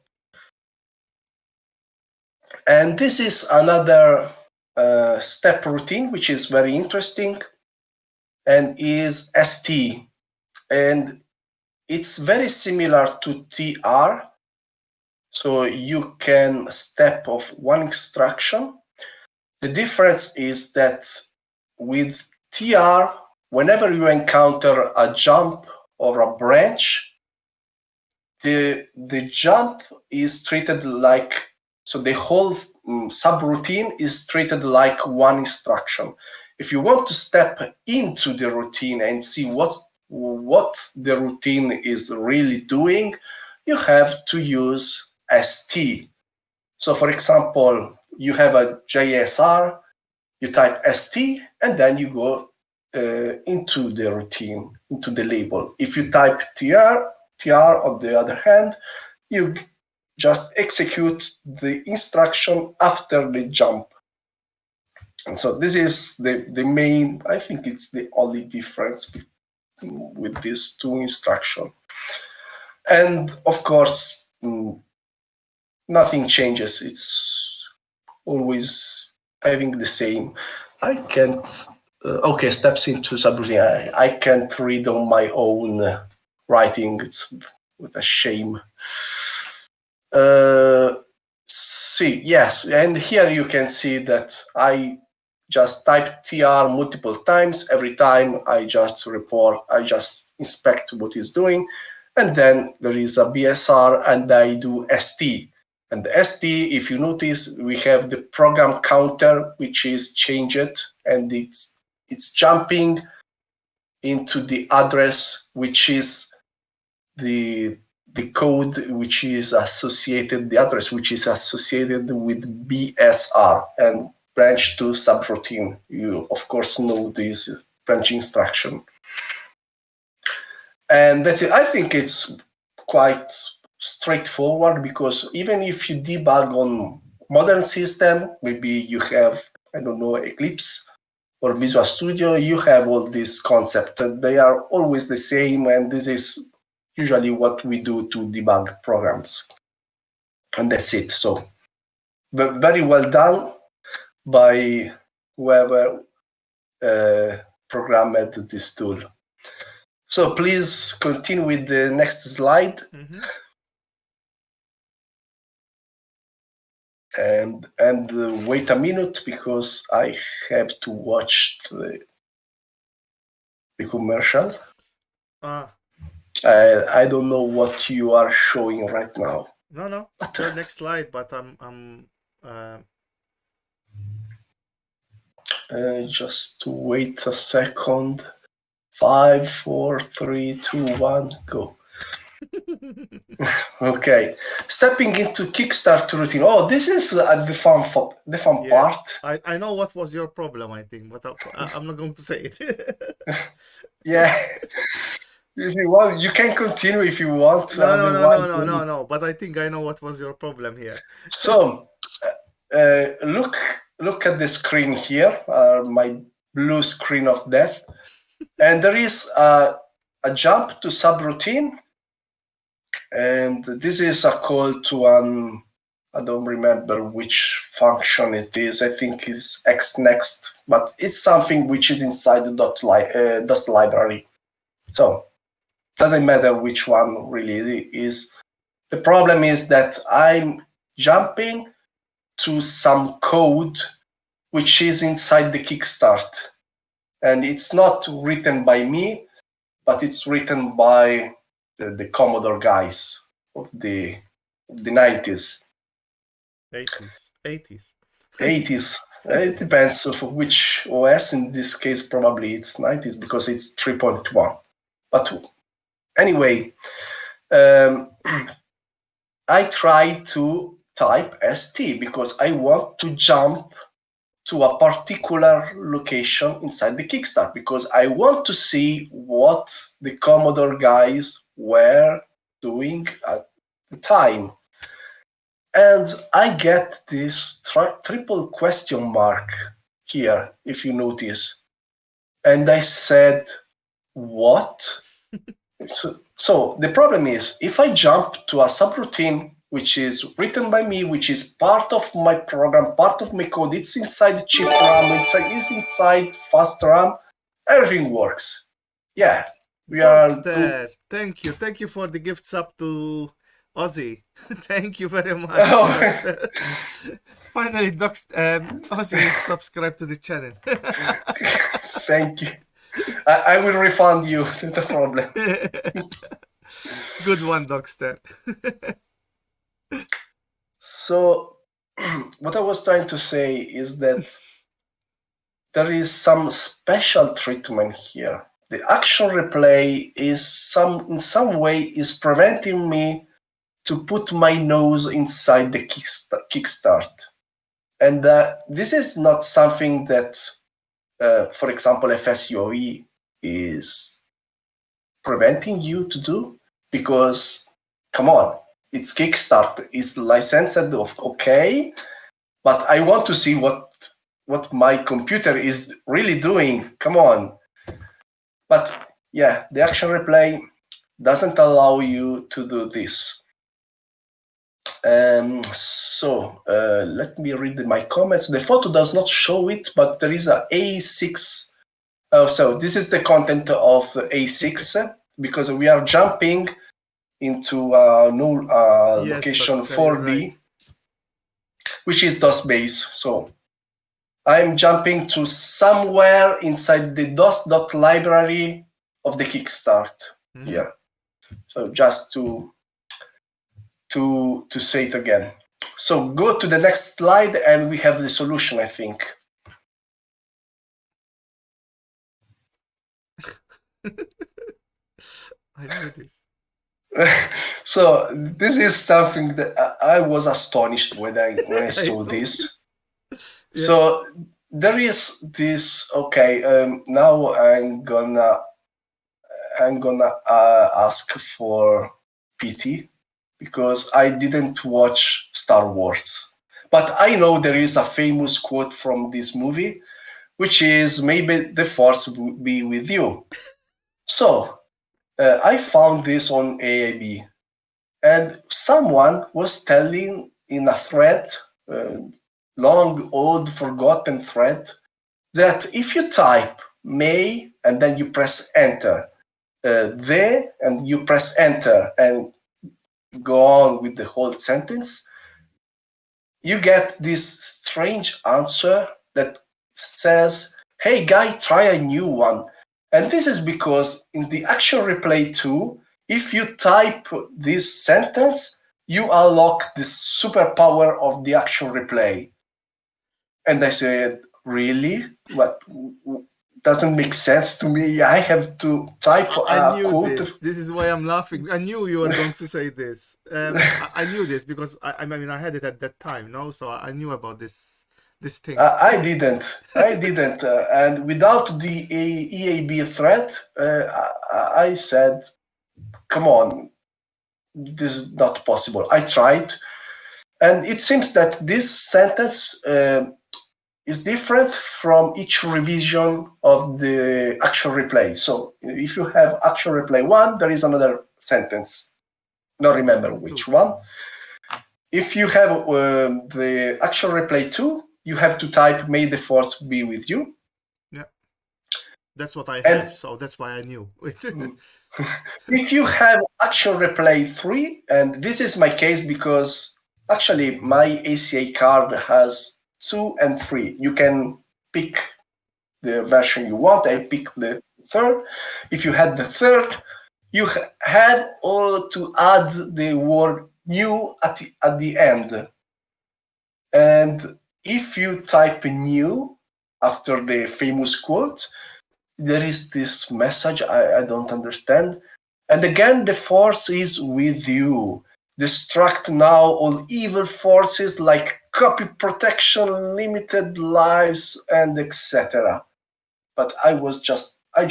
And this is another step routine, which is very interesting, and is ST. And it's very similar to TR. So you can step of one instruction. The difference is that with TR, whenever you encounter a jump or a branch, the jump is treated like, so the whole subroutine is treated like one instruction. If you want to step into the routine and see what the routine is really doing, you have to use ST. So for example, you have a JSR, you type ST, and then you go into the routine, into the label. If you type TR on the other hand, you just execute the instruction after the jump. And so this is the main, I think it's the only difference with these two instructions. And of course, nothing changes. It's always having the same. I can't, okay, steps into subroutine. I can't read on my own writing. It's with a shame. See, yes, and here you can see that I just type TR multiple times. Every time I just report, I just inspect what it's doing. And then there is a BSR and I do ST. And the ST, if you notice, we have the program counter, which is changed, and it's jumping into the address, which is the code which is associated, the address which is associated with BSR and branch to subroutine. You, of course, know this branch instruction. And that's it. I think it's quite straightforward, because even if you debug on modern system, maybe you have, I don't know, Eclipse or Visual Studio, you have all these concepts. They are always the same, and this is usually what we do to debug programs. And that's it. So very well done by whoever programmed this tool. So please continue with the next slide. Mm-hmm. And wait a minute, because I have to watch the commercial. I don't know what you are showing right now. No. Your next slide, but I'm just wait a second. 5, 4, 3, 2, 1, go. Okay, stepping into Kickstart routine. Oh, this is the fun yes. part. I know what was your problem, I think, but I'm not going to say it. Yeah. If you want, you can continue if you want. No. But I think I know what was your problem here. So, look at the screen here, my blue screen of death, and there is a jump to subroutine, and this is a call to an, I don't remember which function it is. I think it's xnext, but it's something which is inside the DOS library. So doesn't matter which one really is. The problem is that I'm jumping to some code which is inside the Kickstart, and it's not written by me, but it's written by the Commodore guys of the 90s. 80s. It depends of which OS. In this case, probably it's 90s, because it's 3.1. But anyway, I try to type ST because I want to jump to a particular location inside the Kickstart, because I want to see what the Commodore guys were doing at the time. And I get this triple question mark here, if you notice. And I said, what? So the problem is, if I jump to a subroutine which is written by me, which is part of my program, part of my code. It's inside chip RAM, it's inside fast RAM. Everything works. Yeah, we are. Dogster, thank you. Thank you for the gift sub to Ozzy. Thank you very much, Oh, Dogster. Finally, Ozzy is subscribed to the channel. thank you. I will refund you. The problem. Good one, Dogster. So, what I was trying to say is that there is some special treatment here. The action replay is in some way is preventing me to put my nose inside the kickstart. And this is not something that, for example, FSUOE is preventing you to do, because, come on, it's Kickstart, it's licensed, okay, but I want to see what my computer is really doing. Come on. But yeah, the action replay doesn't allow you to do this. So let me read my comments. The photo does not show it, but there is a A6. Oh, so this is the content of A6, because we are jumping into a new location Dogster, 4B, right. which is DOS base. So I'm jumping to somewhere inside the DOS.library of the Kickstart here. So just to say it again. So go to the next slide and we have the solution, I think. I knew this. So this is something that I was astonished when I saw this. Yeah. So there is this. Okay, now I'm gonna ask for pity, because I didn't watch Star Wars, but I know there is a famous quote from this movie, which is, "Maybe the Force will be with you." So I found this on AIB, and someone was telling in a thread, long, old, forgotten thread, that if you type "may" and then you press enter, and you press enter and go on with the whole sentence, you get this strange answer that says, "Hey guy, try a new one." And this is because in the Action Replay 2, if you type this sentence, you unlock the superpower of the Action Replay. And I said, really? What? Doesn't make sense to me. I have to type I knew quote. this is why I'm laughing. I knew you were going to say this. I knew this because I mean I had it at that time, no? So I knew about this thing. I didn't. And without the EAB thread, I said, come on, this is not possible. I tried. And it seems that this sentence is different from each revision of the Action Replay. So if you have Action Replay 1, there is another sentence. Don't remember which one. If you have the Action Replay 2, you have to type "May the Force be with you." Yeah, that's what I have, so that's why I knew. If you have Action Replay 3, and this is my case because actually my ACA card has 2 and 3. You can pick the version you want. I picked the third. If you had the third, you had all to add the word "new" at the end. And if you type "new" after the famous quote, there is this message I don't understand. And again, the Force is with you. Destruct now all evil forces like copy protection, limited lives, and etc. But I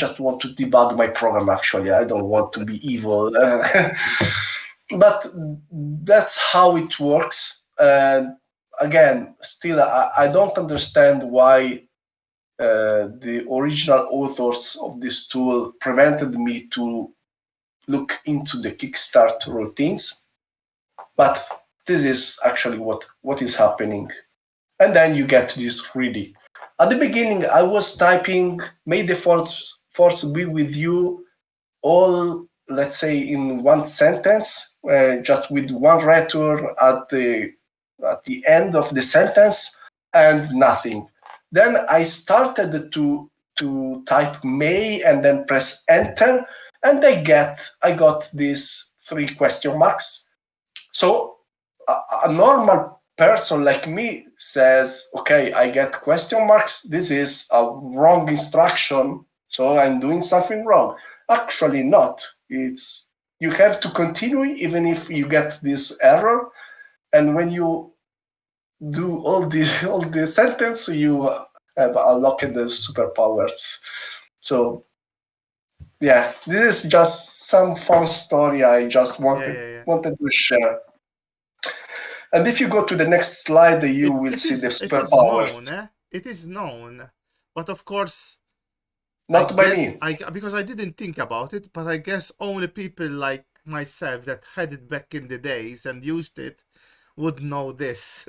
just want to debug my program, actually. I don't want to be evil. But that's how it works. Again, still, I don't understand why the original authors of this tool prevented me to look into the Kickstart routines. But this is actually what is happening. And then you get this 3D. At the beginning, I was typing, may the force be with you, all, let's say, in one sentence, just with one return at the end of the sentence, and nothing. Then I started to type may and then press enter, and I got these 3 question marks. So a normal person like me says, okay, I get question marks, this is a wrong instruction, so I'm doing something wrong. Actually not. It's, you have to continue even if you get this error, and when you do all the sentence, you have unlocked the superpowers. So yeah, this is just some fun story I just wanted to share. And if you go to the next slide, you will see the superpowers. It is known, but of course, not by me. Because I didn't think about it, but I guess only people like myself that had it back in the days and used it would know this.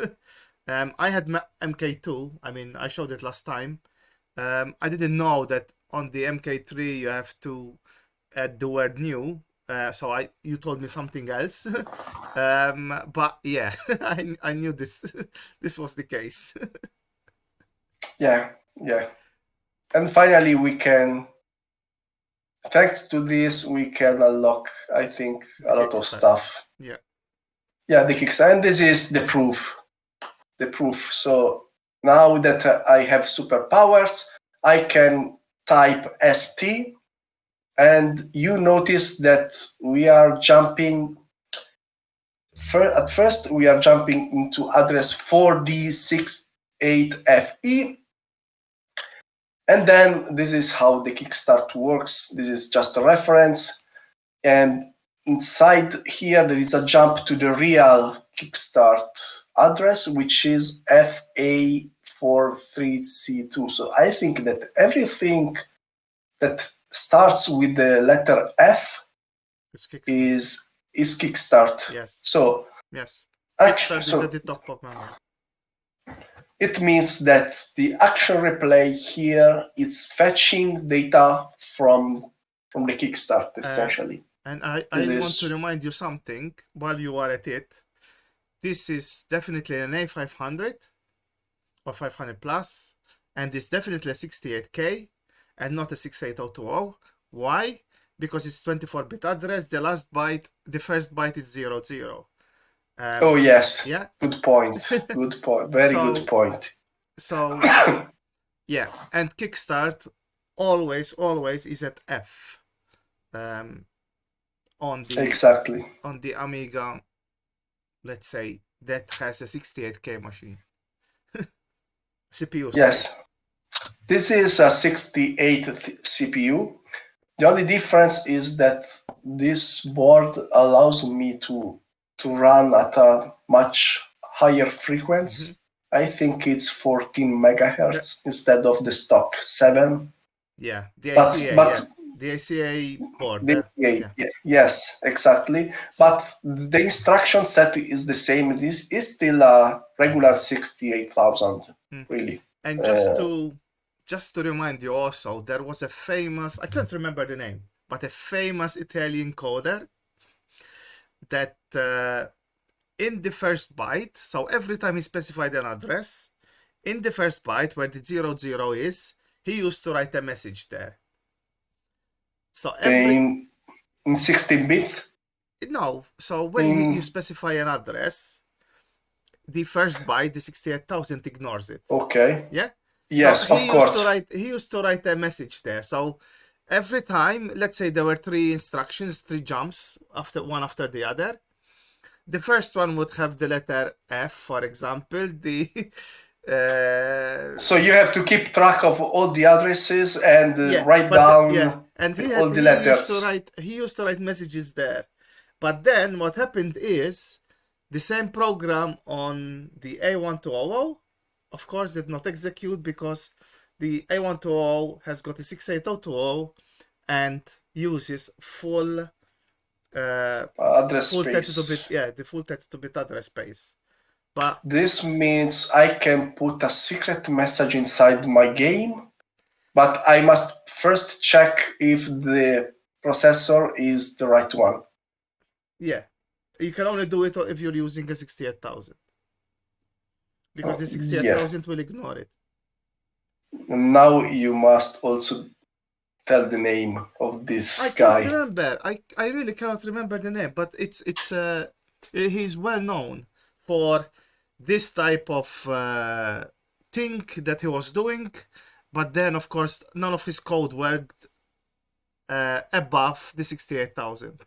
I had MK2. I mean, I showed it last time. I didn't know that on the MK3 you have to add the word new. So you told me something else. But yeah, I knew this was the case. Yeah. And finally, we can, thanks to this, we can unlock, I think, a lot of stuff. Yeah, the Kickstarter. And this is the proof. So now that I have superpowers, I can type ST, and you notice that we are jumping. At first, we are jumping into address 4D68FE. And then this is how the Kickstart works. This is just a reference. And inside here, there is a jump to the real Kickstart address, which is FA43C2. So I think that everything that starts with the letter F is Kickstart. Yes. So yes, Kickstart is at the top of my mind. It means that the action replay here is fetching data from the Kickstart, essentially. And I want to remind you something while you are at it. This is definitely an A500 or 500 plus, and it's definitely a 68K and not a 68020. Why? Because it's 24-bit address. The last byte, the first byte is 00. Oh yes. Yeah. Good point. Good point. Very good point. So yeah, and Kickstart always is at F. On the Amiga, let's say, that has a 68K machine. CPU. Yes. This is a 68 CPU. The only difference is that this board allows me to run at a much higher frequency. Mm-hmm. I think it's 14 megahertz instead of the stock 7. Yeah, the ACA, the ACA board. Yes, exactly. But the instruction set is the same. This is still a regular 68,000, really. And just to remind you also, there was a famous, I can't remember the name, but a famous Italian coder that in the first byte, so every time he specified an address, in the first byte where the 00 is, he used to write a message there. So in 16-bit? No. So when you specify an address, the first byte, the 68,000, ignores it. Okay. Yeah? Yes, so of course. He used to write a message there. So every time, let's say there were 3 instructions, 3 jumps, one after the other. The first one would have the letter F, for example. So you have to keep track of all the addresses and write down and all the letters. He used to write messages there. But then what happened is the same program on the A1200, of course, did not execute because the A1200 has got a 68020 and uses full Address full space. 32-bit, yeah, the full 32-bit address space. But this means I can put a secret message inside my game, but I must first check if the processor is the right one. yeah, you can only do it if you're using a 68,000, because the 68,000 will ignore it. Now you must also tell the name of this I guy. can't remember. I really cannot remember the name, but he's well known for this type of thing that he was doing, but then of course none of his code worked above the 68,000.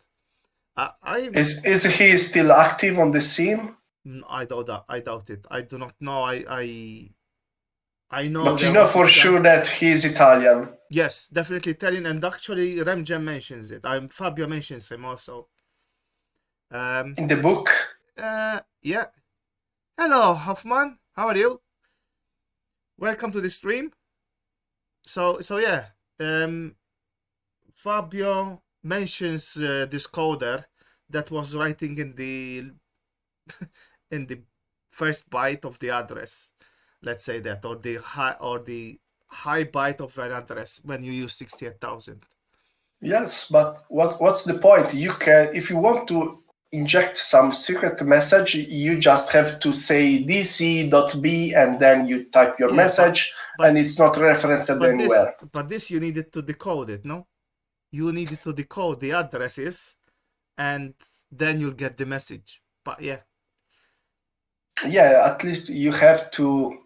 Is he still active on the scene? I doubt it. I do not know. I know But there you know was for this guy. sure that he's Italian. Yes, definitely Italian, and actually Remgen mentions it. Fabio mentions him also. In the book? Yeah. Hello, Hoffman. How are you? Welcome to the stream. So yeah. Fabio mentions this coder that was writing in the in the first byte of the address. Let's say that, or the high byte of an address when you use 68,000. Yes, but what's the point? You can, if you want to inject some secret message, you just have to say dc.b and then you type your message, and it's not referenced anywhere. But this you needed to decode it, no? You needed to decode the addresses, and then you'll get the message. But yeah. Yeah, at least you have to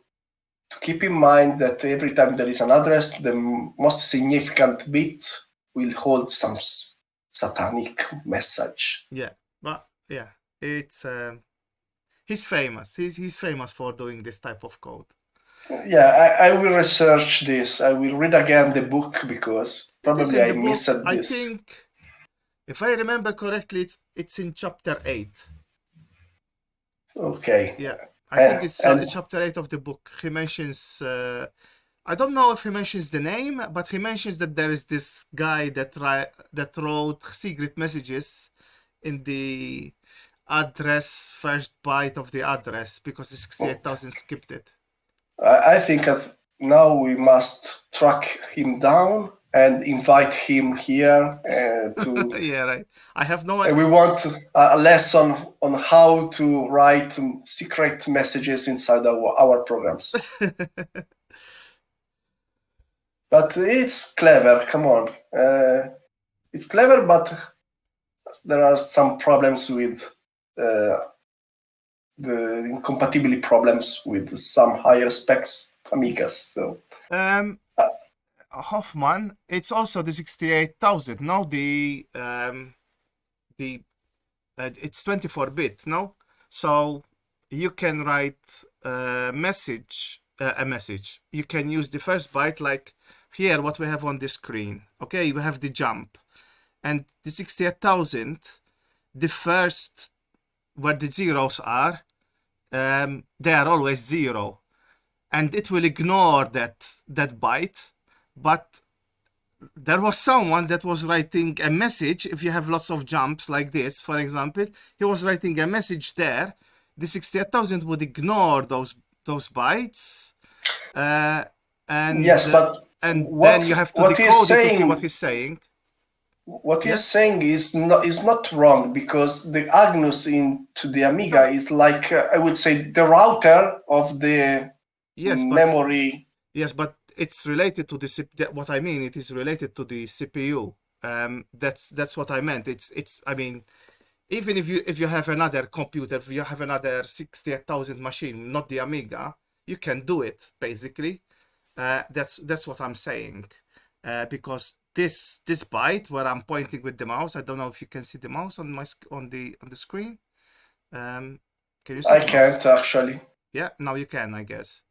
keep in mind that every time there is an address, the most significant bit will hold some satanic message. Yeah, but yeah, it's he's famous. He's famous for doing this type of code. Yeah, I will research this. I will read again the book because probably I missed this. I think, if I remember correctly, it's in chapter 8. Okay. Yeah, I think it's chapter 8 of the book. He mentions. I don't know if he mentions the name, but he mentions that there is this guy that wrote secret messages in the address first byte of the address because the 68,000 skipped it. I think now we must track him down and invite him here to. Yeah, right. I have no. We want a lesson on how to write secret messages inside our programs. But it's clever. Come on, it's clever, but there are some problems with the incompatibility problems with some higher specs Amigas. So Hoffman, it's also the 68,000. No, it's 24-bit. No, so you can write a message. You can use the first byte, like here what we have on the screen. Okay, we have the jump, and the 68,000. The first where the zeros are, they are always 0, and it will ignore that byte. But there was someone that was writing a message. If you have lots of jumps like this, for example, he was writing a message there. The 68,000 would ignore those bytes, and yes, but and then you have to decode it to see what he's saying. What he's saying is not wrong, because the Agnus into the Amiga is like I would say the router of the memory. Yes, but it's related to the what I mean. It is related to the CPU. That's what I meant. It's. I mean, even if you have another computer, if you have another 68,000 machine, not the Amiga, you can do it basically. That's what I'm saying, because this byte where I'm pointing with the mouse, I don't know if you can see the mouse on the screen. Can you see? I can't actually. Yeah, now you can, I guess.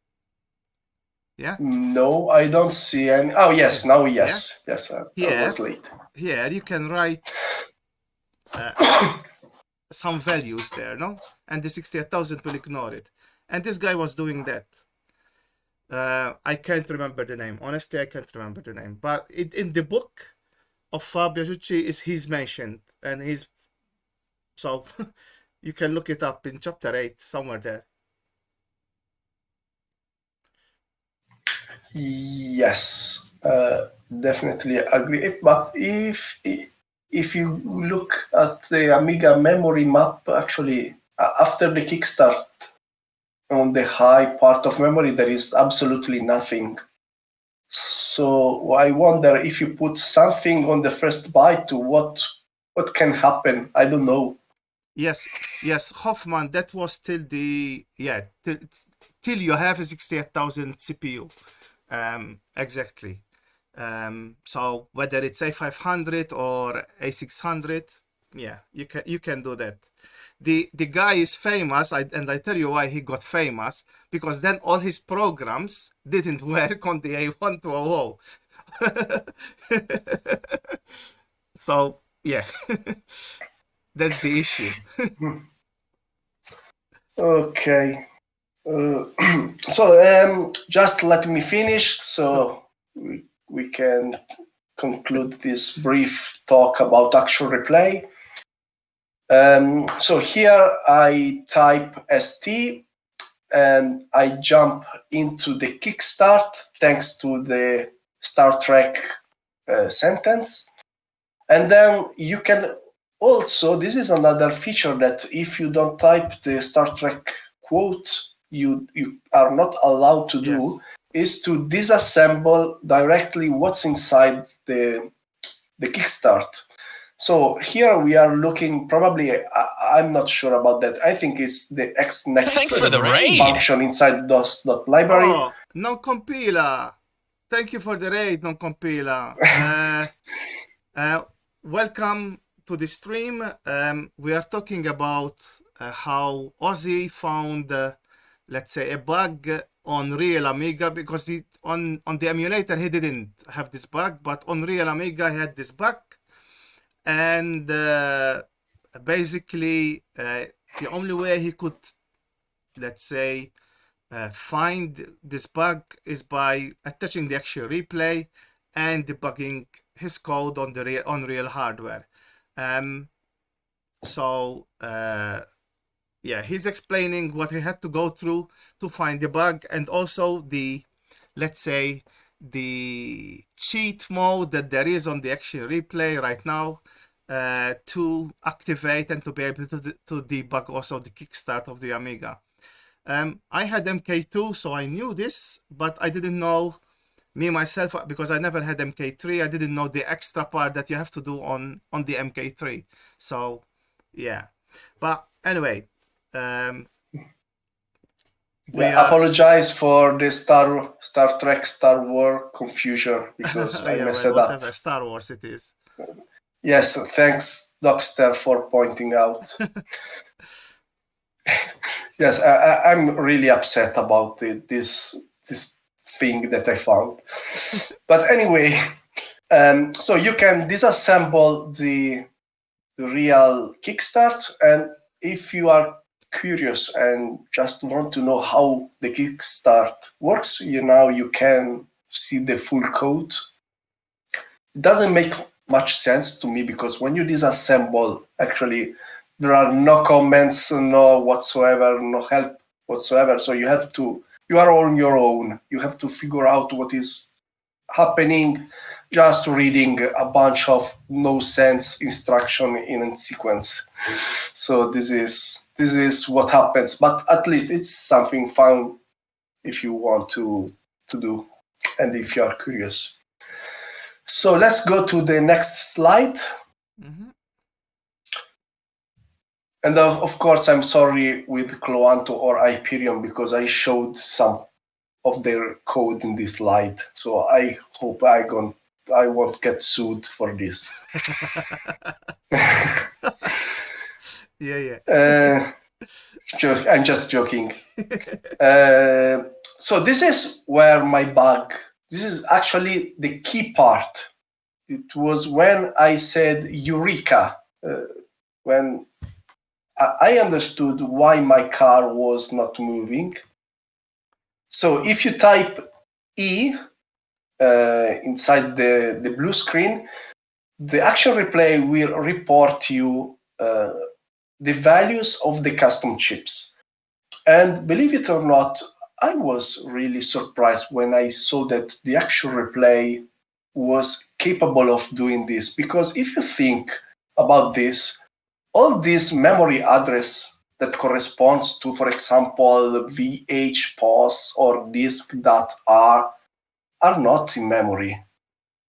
Yeah. No, I don't see any. Oh yes, now yes. I was late. Here you can write some values there, no? And the 68,000 will ignore it. And this guy was doing that. I can't remember the name. Honestly, I can't remember the name. But in the book of Fabio Jucci, he's mentioned, and So you can look it up in chapter 8 somewhere there. Yes, definitely agree. But if you look at the Amiga memory map, actually, after the kickstart on the high part of memory, there is absolutely nothing. So I wonder if you put something on the first byte, what can happen? I don't know. Yes, Hoffman, that was till till you have a 68,000 CPU. Exactly. So whether it's A500 or A600, yeah, you can do that. The guy is famous, and I tell you why he got famous, because then all his programs didn't work on the A1200. So yeah, that's the issue. Okay. So just let me finish Sure. so we can conclude this brief talk about actual replay. So here I type ST and I jump into the kickstart thanks to the Star Trek sentence. And then you can also, this is another feature that if you don't type the Star Trek quote, you are not allowed to do, Yes. is to disassemble directly what's inside the kickstart. So here we are looking, probably, I'm not sure about that. I think it's the xnext Thanks for the raid. function inside DOS.library. Oh, non-compiler. Thank you for the raid, non-compiler. Welcome to the stream. We are talking about how Ozzy found, let's say, a bug on real Amiga, because on the emulator he didn't have this bug, but on real Amiga he had this bug. And basically, the only way he could, let's say, find this bug is by attaching the actual replay and debugging his code on the real hardware. So yeah, he's explaining what he had to go through to find the bug, and also the, let's say, the cheat mode that there is on the actual replay right now to activate and to be able to debug also the kickstart of the Amiga. I had MK2, so I knew this, but I didn't know, me myself, because I never had MK3. I didn't know the extra part that you have to do on the MK3. So yeah, but anyway, we I apologize for the Star Trek Star Wars confusion because I yeah, messed well, it up. whatever, Star Wars it is. Yes, thanks, Dockster, for pointing out. Yes, I'm really upset about this thing that I found. But anyway, so you can disassemble the real kickstart, and if you are curious and just want to know how the kickstart works, you can see the full code. It doesn't make much sense to me because when you disassemble, actually there are no comments, no whatsoever, no help whatsoever. So you are on your own. You have to figure out what is happening, just reading a bunch of no sense instruction in sequence. So this is what happens. But at least it's something fun if you want to do and if you are curious. So let's go to the next slide. Mm-hmm. And of course, I'm sorry with Cloanto or Hyperion because I showed some of their code in this slide. So I hope I won't get sued for this. Yeah. I'm just joking. So this is where my bug. This is actually the key part. It was when I said Eureka, when I understood why my car was not moving. So if you type E inside the blue screen, the action replay will report you the values of the custom chips. And believe it or not, I was really surprised when I saw that the actual replay was capable of doing this. Because if you think about this, all this memory address that corresponds to, for example, VH or disk.r are not in memory.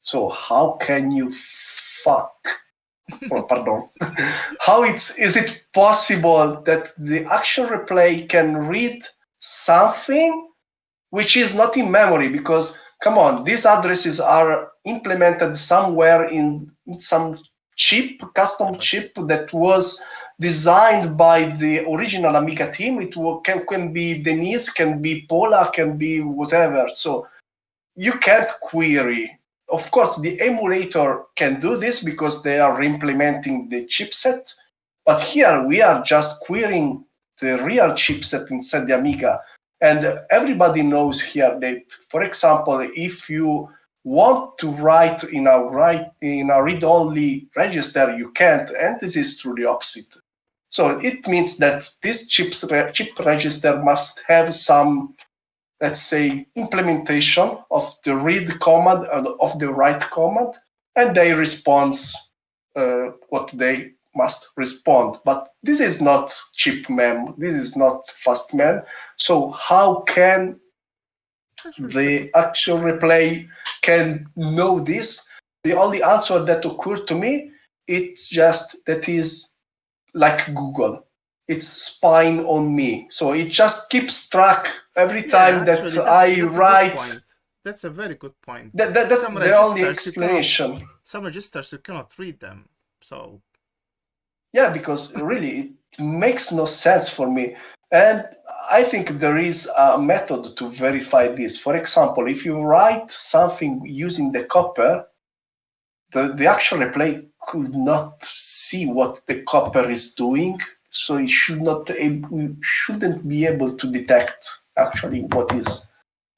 So how can you pardon, how is it possible that the actual replay can read something which is not in memory? Because come on, these addresses are implemented somewhere in some chip, custom chip that was designed by the original Amiga team. It can be Denise, can be Paula, can be whatever. So you can't query. Of course, the emulator can do this because they are implementing the chipset. But here we are just querying the real chipset inside the Amiga. And everybody knows here that, for example, if you want to write in a read-only register, you can't, and this is true the opposite. So it means that this chip register must have some, let's say, implementation of the read command and of the write command, and they respond what they must respond. But this is not chip mem, this is not fast mem. So how can the actual replay can know this? The only answer that occurred to me, it's just that is like Google. It's spying on me. So it just keeps track every time that I write. That's a very good point. That's the only explanation. Some registers, you cannot read them. So yeah, because really it makes no sense for me. And I think there is a method to verify this. For example, if you write something using the copper, the actual replay could not see what the copper is doing, so it shouldn't be able to detect actually what is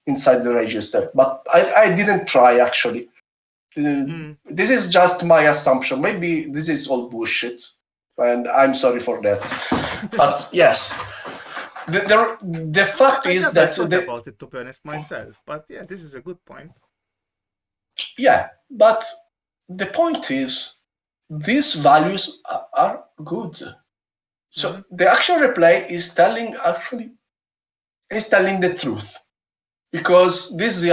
inside the register. But I didn't try actually. This is just my assumption. Maybe this is all bullshit, and I'm sorry for that. But yes, the fact is that I thought about it, to be honest, myself. But yeah, this is a good point. Yeah, but the point is, these values are good. So the actual replay is telling the truth, because these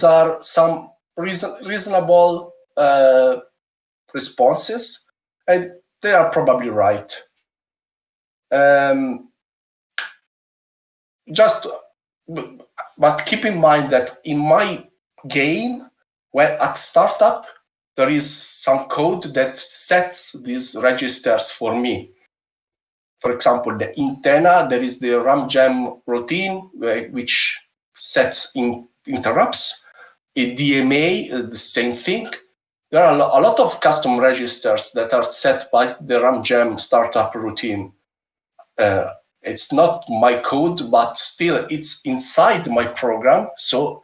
are some reasonable responses, and they are probably right. But keep in mind that in my game, when at startup, there is some code that sets these registers for me. For example, the antenna, there is the ramjam routine, which sets interrupts. A DMA, the same thing. There are a lot of custom registers that are set by the ramjam startup routine. It's not my code, but still it's inside my program. So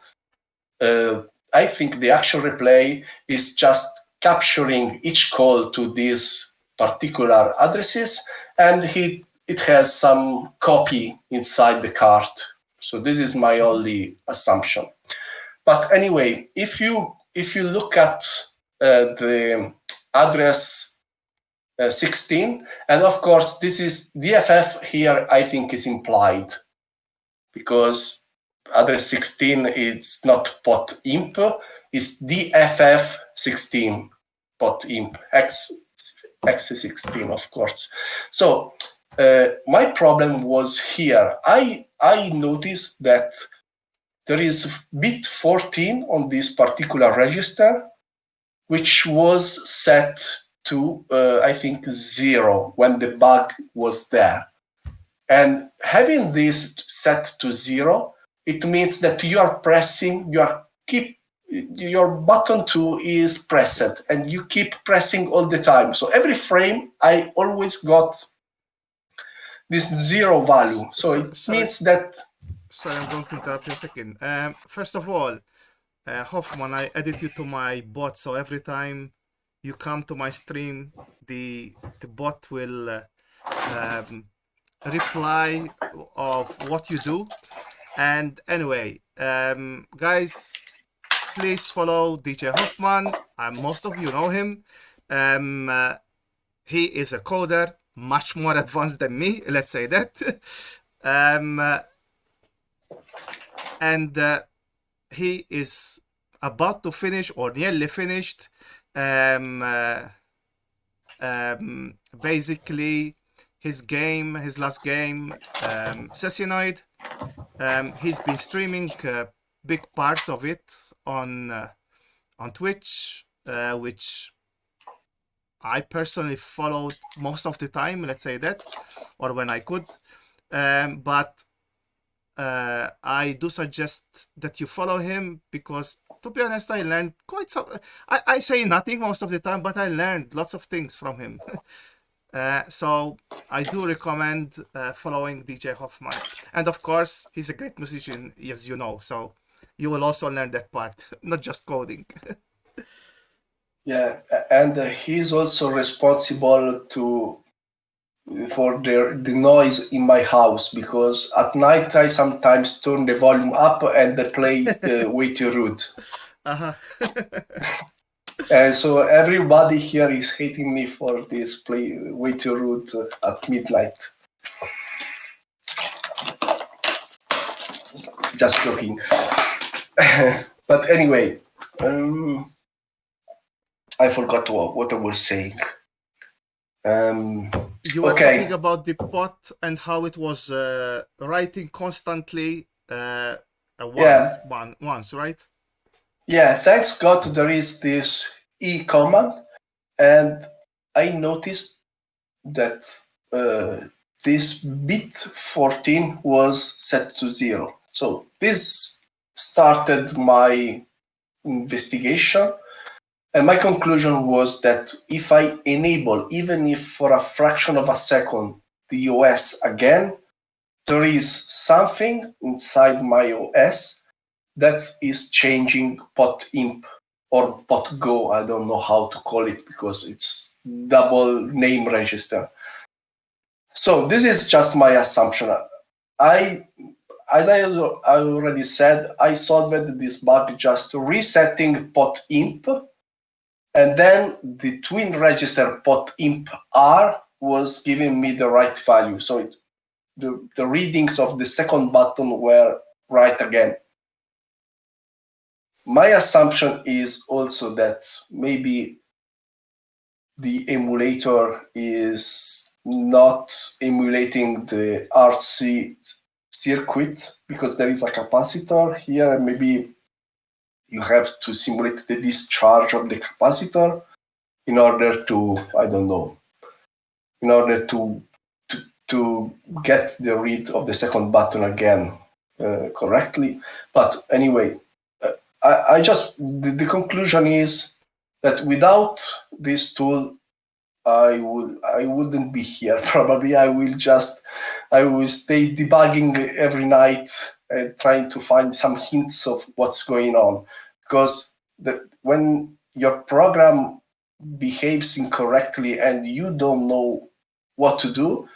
I think the actual replay is just capturing each call to these particular addresses, and it has some copy inside the card. So this is my only assumption. But anyway, if you look at the address 16, and of course this is DFF here, I think is implied, because address 16 is not pot imp, it's DFF 16 pot imp x16, of course. So my problem was here. I noticed that there is bit 14 on this particular register, which was set to I think 0 when the bug was there. And having this set to 0, it means that you are pressing, your button 2 is pressed, and you keep pressing all the time. So every frame, I always got this 0 value. So it means that... Sorry, I'm going to interrupt you a second. First of all, Hoffman, I added you to my bot, so every time you come to my stream, the bot will reply of what you do. And anyway, guys, please follow DJ Hoffman. Most of you know him. Um, uh, he is a coder, much more advanced than me, let's say that. um, uh, and he is about to finish or nearly finished. Um, uh, Basically, his last game, Sessionoid. He's been streaming big parts of it on Twitch, which I personally followed most of the time, let's say that, or when I could. But I do suggest that you follow him because, to be honest, I learned quite some. I say nothing most of the time, but I learned lots of things from him. So I do recommend following DJ Hoffman. And of course, he's a great musician, as you know. So you will also learn that part, not just coding. Yeah, and he's also responsible for the noise in my house, because at night I sometimes turn the volume up and play Way Too Rude. Uh-huh. And so everybody here is hating me for this play Way Too Rude at midnight. Just joking. But anyway, I forgot what I was saying. You were Okay. talking about the pot and how it was writing constantly once, right? Yeah, thanks God there is this E command, and I noticed that this bit 14 was set to 0. So this started my investigation, and my conclusion was that if I enable, even if for a fraction of a second, the OS again, there is something inside my OS that is changing pot imp or pot go. I don't know how to call it because it's double name register. So this is just my assumption. As I already said, I solved this bug just resetting pot imp, and then the twin register pot imp R was giving me the right value. So the readings of the second button were right again. My assumption is also that maybe the emulator is not emulating the RC circuit because there is a capacitor here, and maybe you have to simulate the discharge of the capacitor in order to, I don't know, in order to get the read of the second button again correctly. But anyway, I just, the conclusion is that without this tool, I wouldn't be here. Probably I will stay debugging every night and trying to find some hints of what's going on, because when your program behaves incorrectly and you don't know what to do,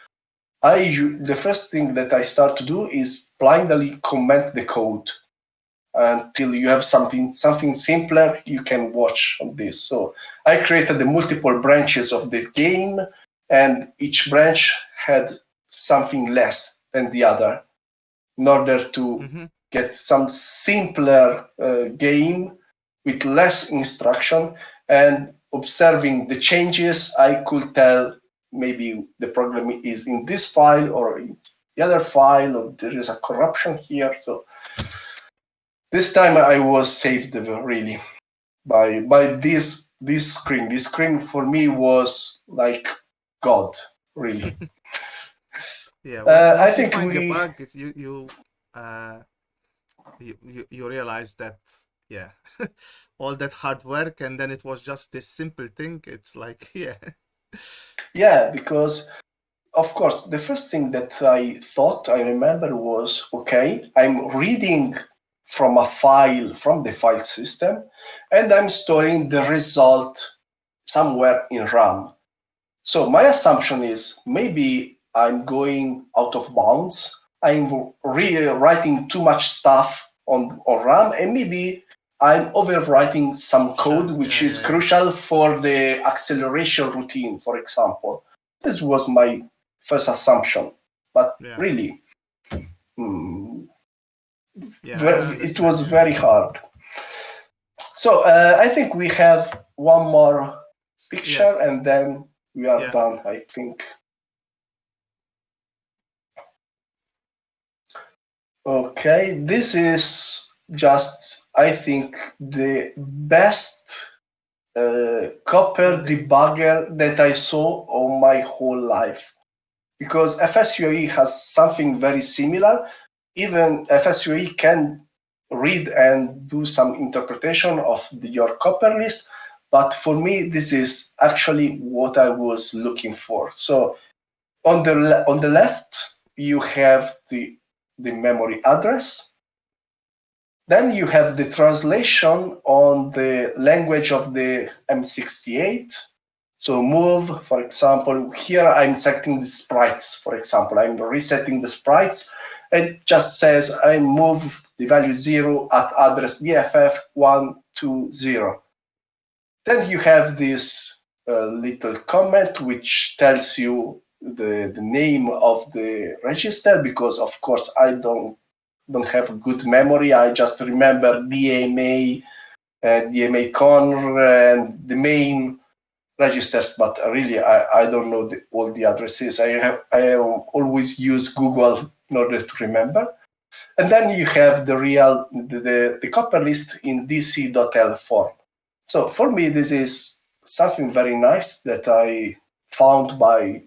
the first thing that I start to do is blindly comment the code until you have something simpler you can watch on this. So I created the multiple branches of the game, and each branch had something less than the other in order to get some simpler game with less instruction. And observing the changes, I could tell maybe the problem is in this file or in the other file, or there is a corruption here. So this time I was saved really by this screen. This screen for me was like God, really. Yeah, once I you think find the bug, you realize that, yeah, all that hard work, and then it was just this simple thing. It's like, yeah. Yeah, because of course the first thing that I remember was, okay, I'm reading from a file from the file system, and I'm storing the result somewhere in RAM. So my assumption is maybe I'm going out of bounds. I'm rewriting too much stuff on RAM, and maybe I'm overwriting some code which is crucial for the acceleration routine, for example. This was my first assumption, but really, it was very hard. So I think we have one more picture, and then we are done, I think. Okay, this is just, I think, the best copper debugger that I saw on my whole life. Because FSUAE has something very similar. Even FSUAE can read and do some interpretation of your copper list. But for me, this is actually what I was looking for. So on the left, you have the memory address. Then you have the translation on the language of the M68. So move, for example, here I'm setting the sprites, for example. I'm resetting the sprites. It just says I move the value 0 at address DFF120. Then you have this little comment which tells you the name of the register, because of course I don't have good memory. I just remember DMA, DMA conr, and the main registers, but really I don't know all the addresses. I always use Google in order to remember. And then you have the copper list in dc.l form. So for me, this is something very nice that I found by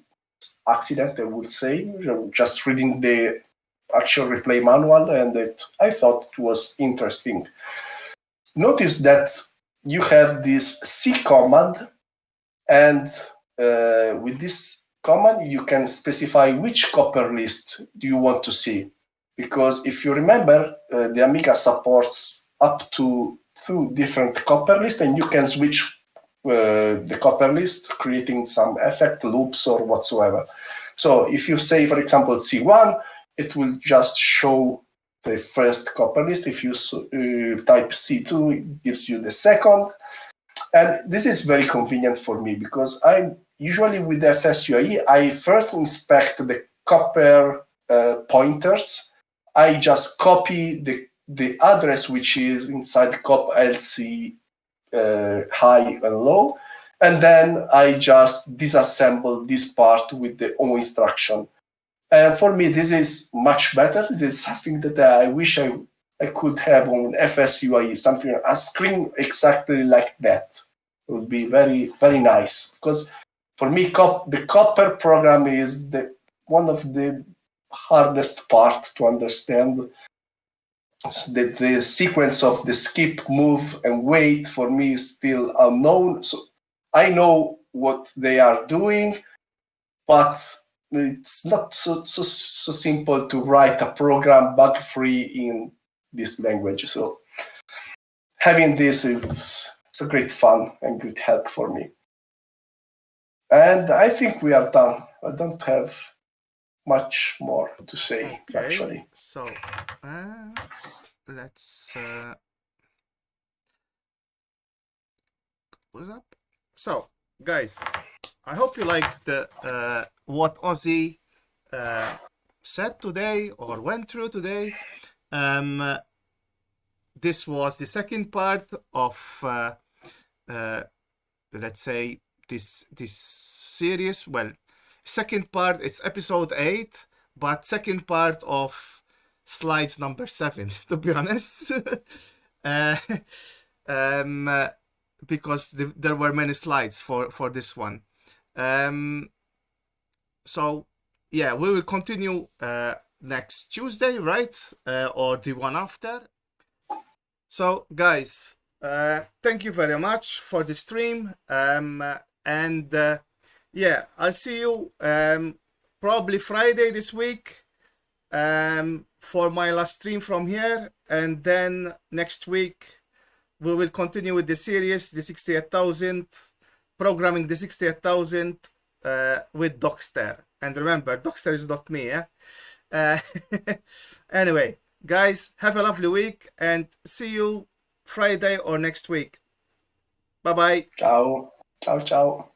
accident, I would say, just reading the actual replay manual, and I thought it was interesting. Notice that you have this C command, and with this command, you can specify which copper list do you want to see. Because if you remember, the Amiga supports up to 2 different copper lists, and you can switch the copper list, creating some effect loops or whatsoever. So if you say, for example, C1, it will just show the first copper list. If you type C2, it gives you the second. And this is very convenient for me, because I usually with FSUAE, I first inspect the copper pointers. I just copy the address which is inside cop LC high and low, and then I just disassemble this part with the O instruction. And for me, this is much better. This is something that I wish I could have on FSUAE, something, a screen exactly like that. It would be very, very nice. Because for me, the copper program is one of the hardest part to understand. The sequence of the skip, move, and wait for me is still unknown. So I know what they are doing, but it's not so simple to write a program bug-free in this language. So having this, it's a great fun and good help for me. And I think we are done. I don't have much more to say, actually. So let's what's up? So guys, I hope you liked what Ozzy said today or went through today. This was the second part of let's say this series. Well, second part, it's episode 8, but second part of slides number 7, to be honest. Because there were many slides for this one. So yeah, we will continue next Tuesday, right? Or the one after. So guys, thank you very much for the stream. And yeah, I'll see you probably Friday this week for my last stream from here, and then next week we will continue with the series, the 68,000, programming the 68,000 with Dockster. And remember, Dockster is not me. Uh, anyway, guys, have a lovely week and see you Friday or next week. Bye bye. Ciao. Ciao, ciao.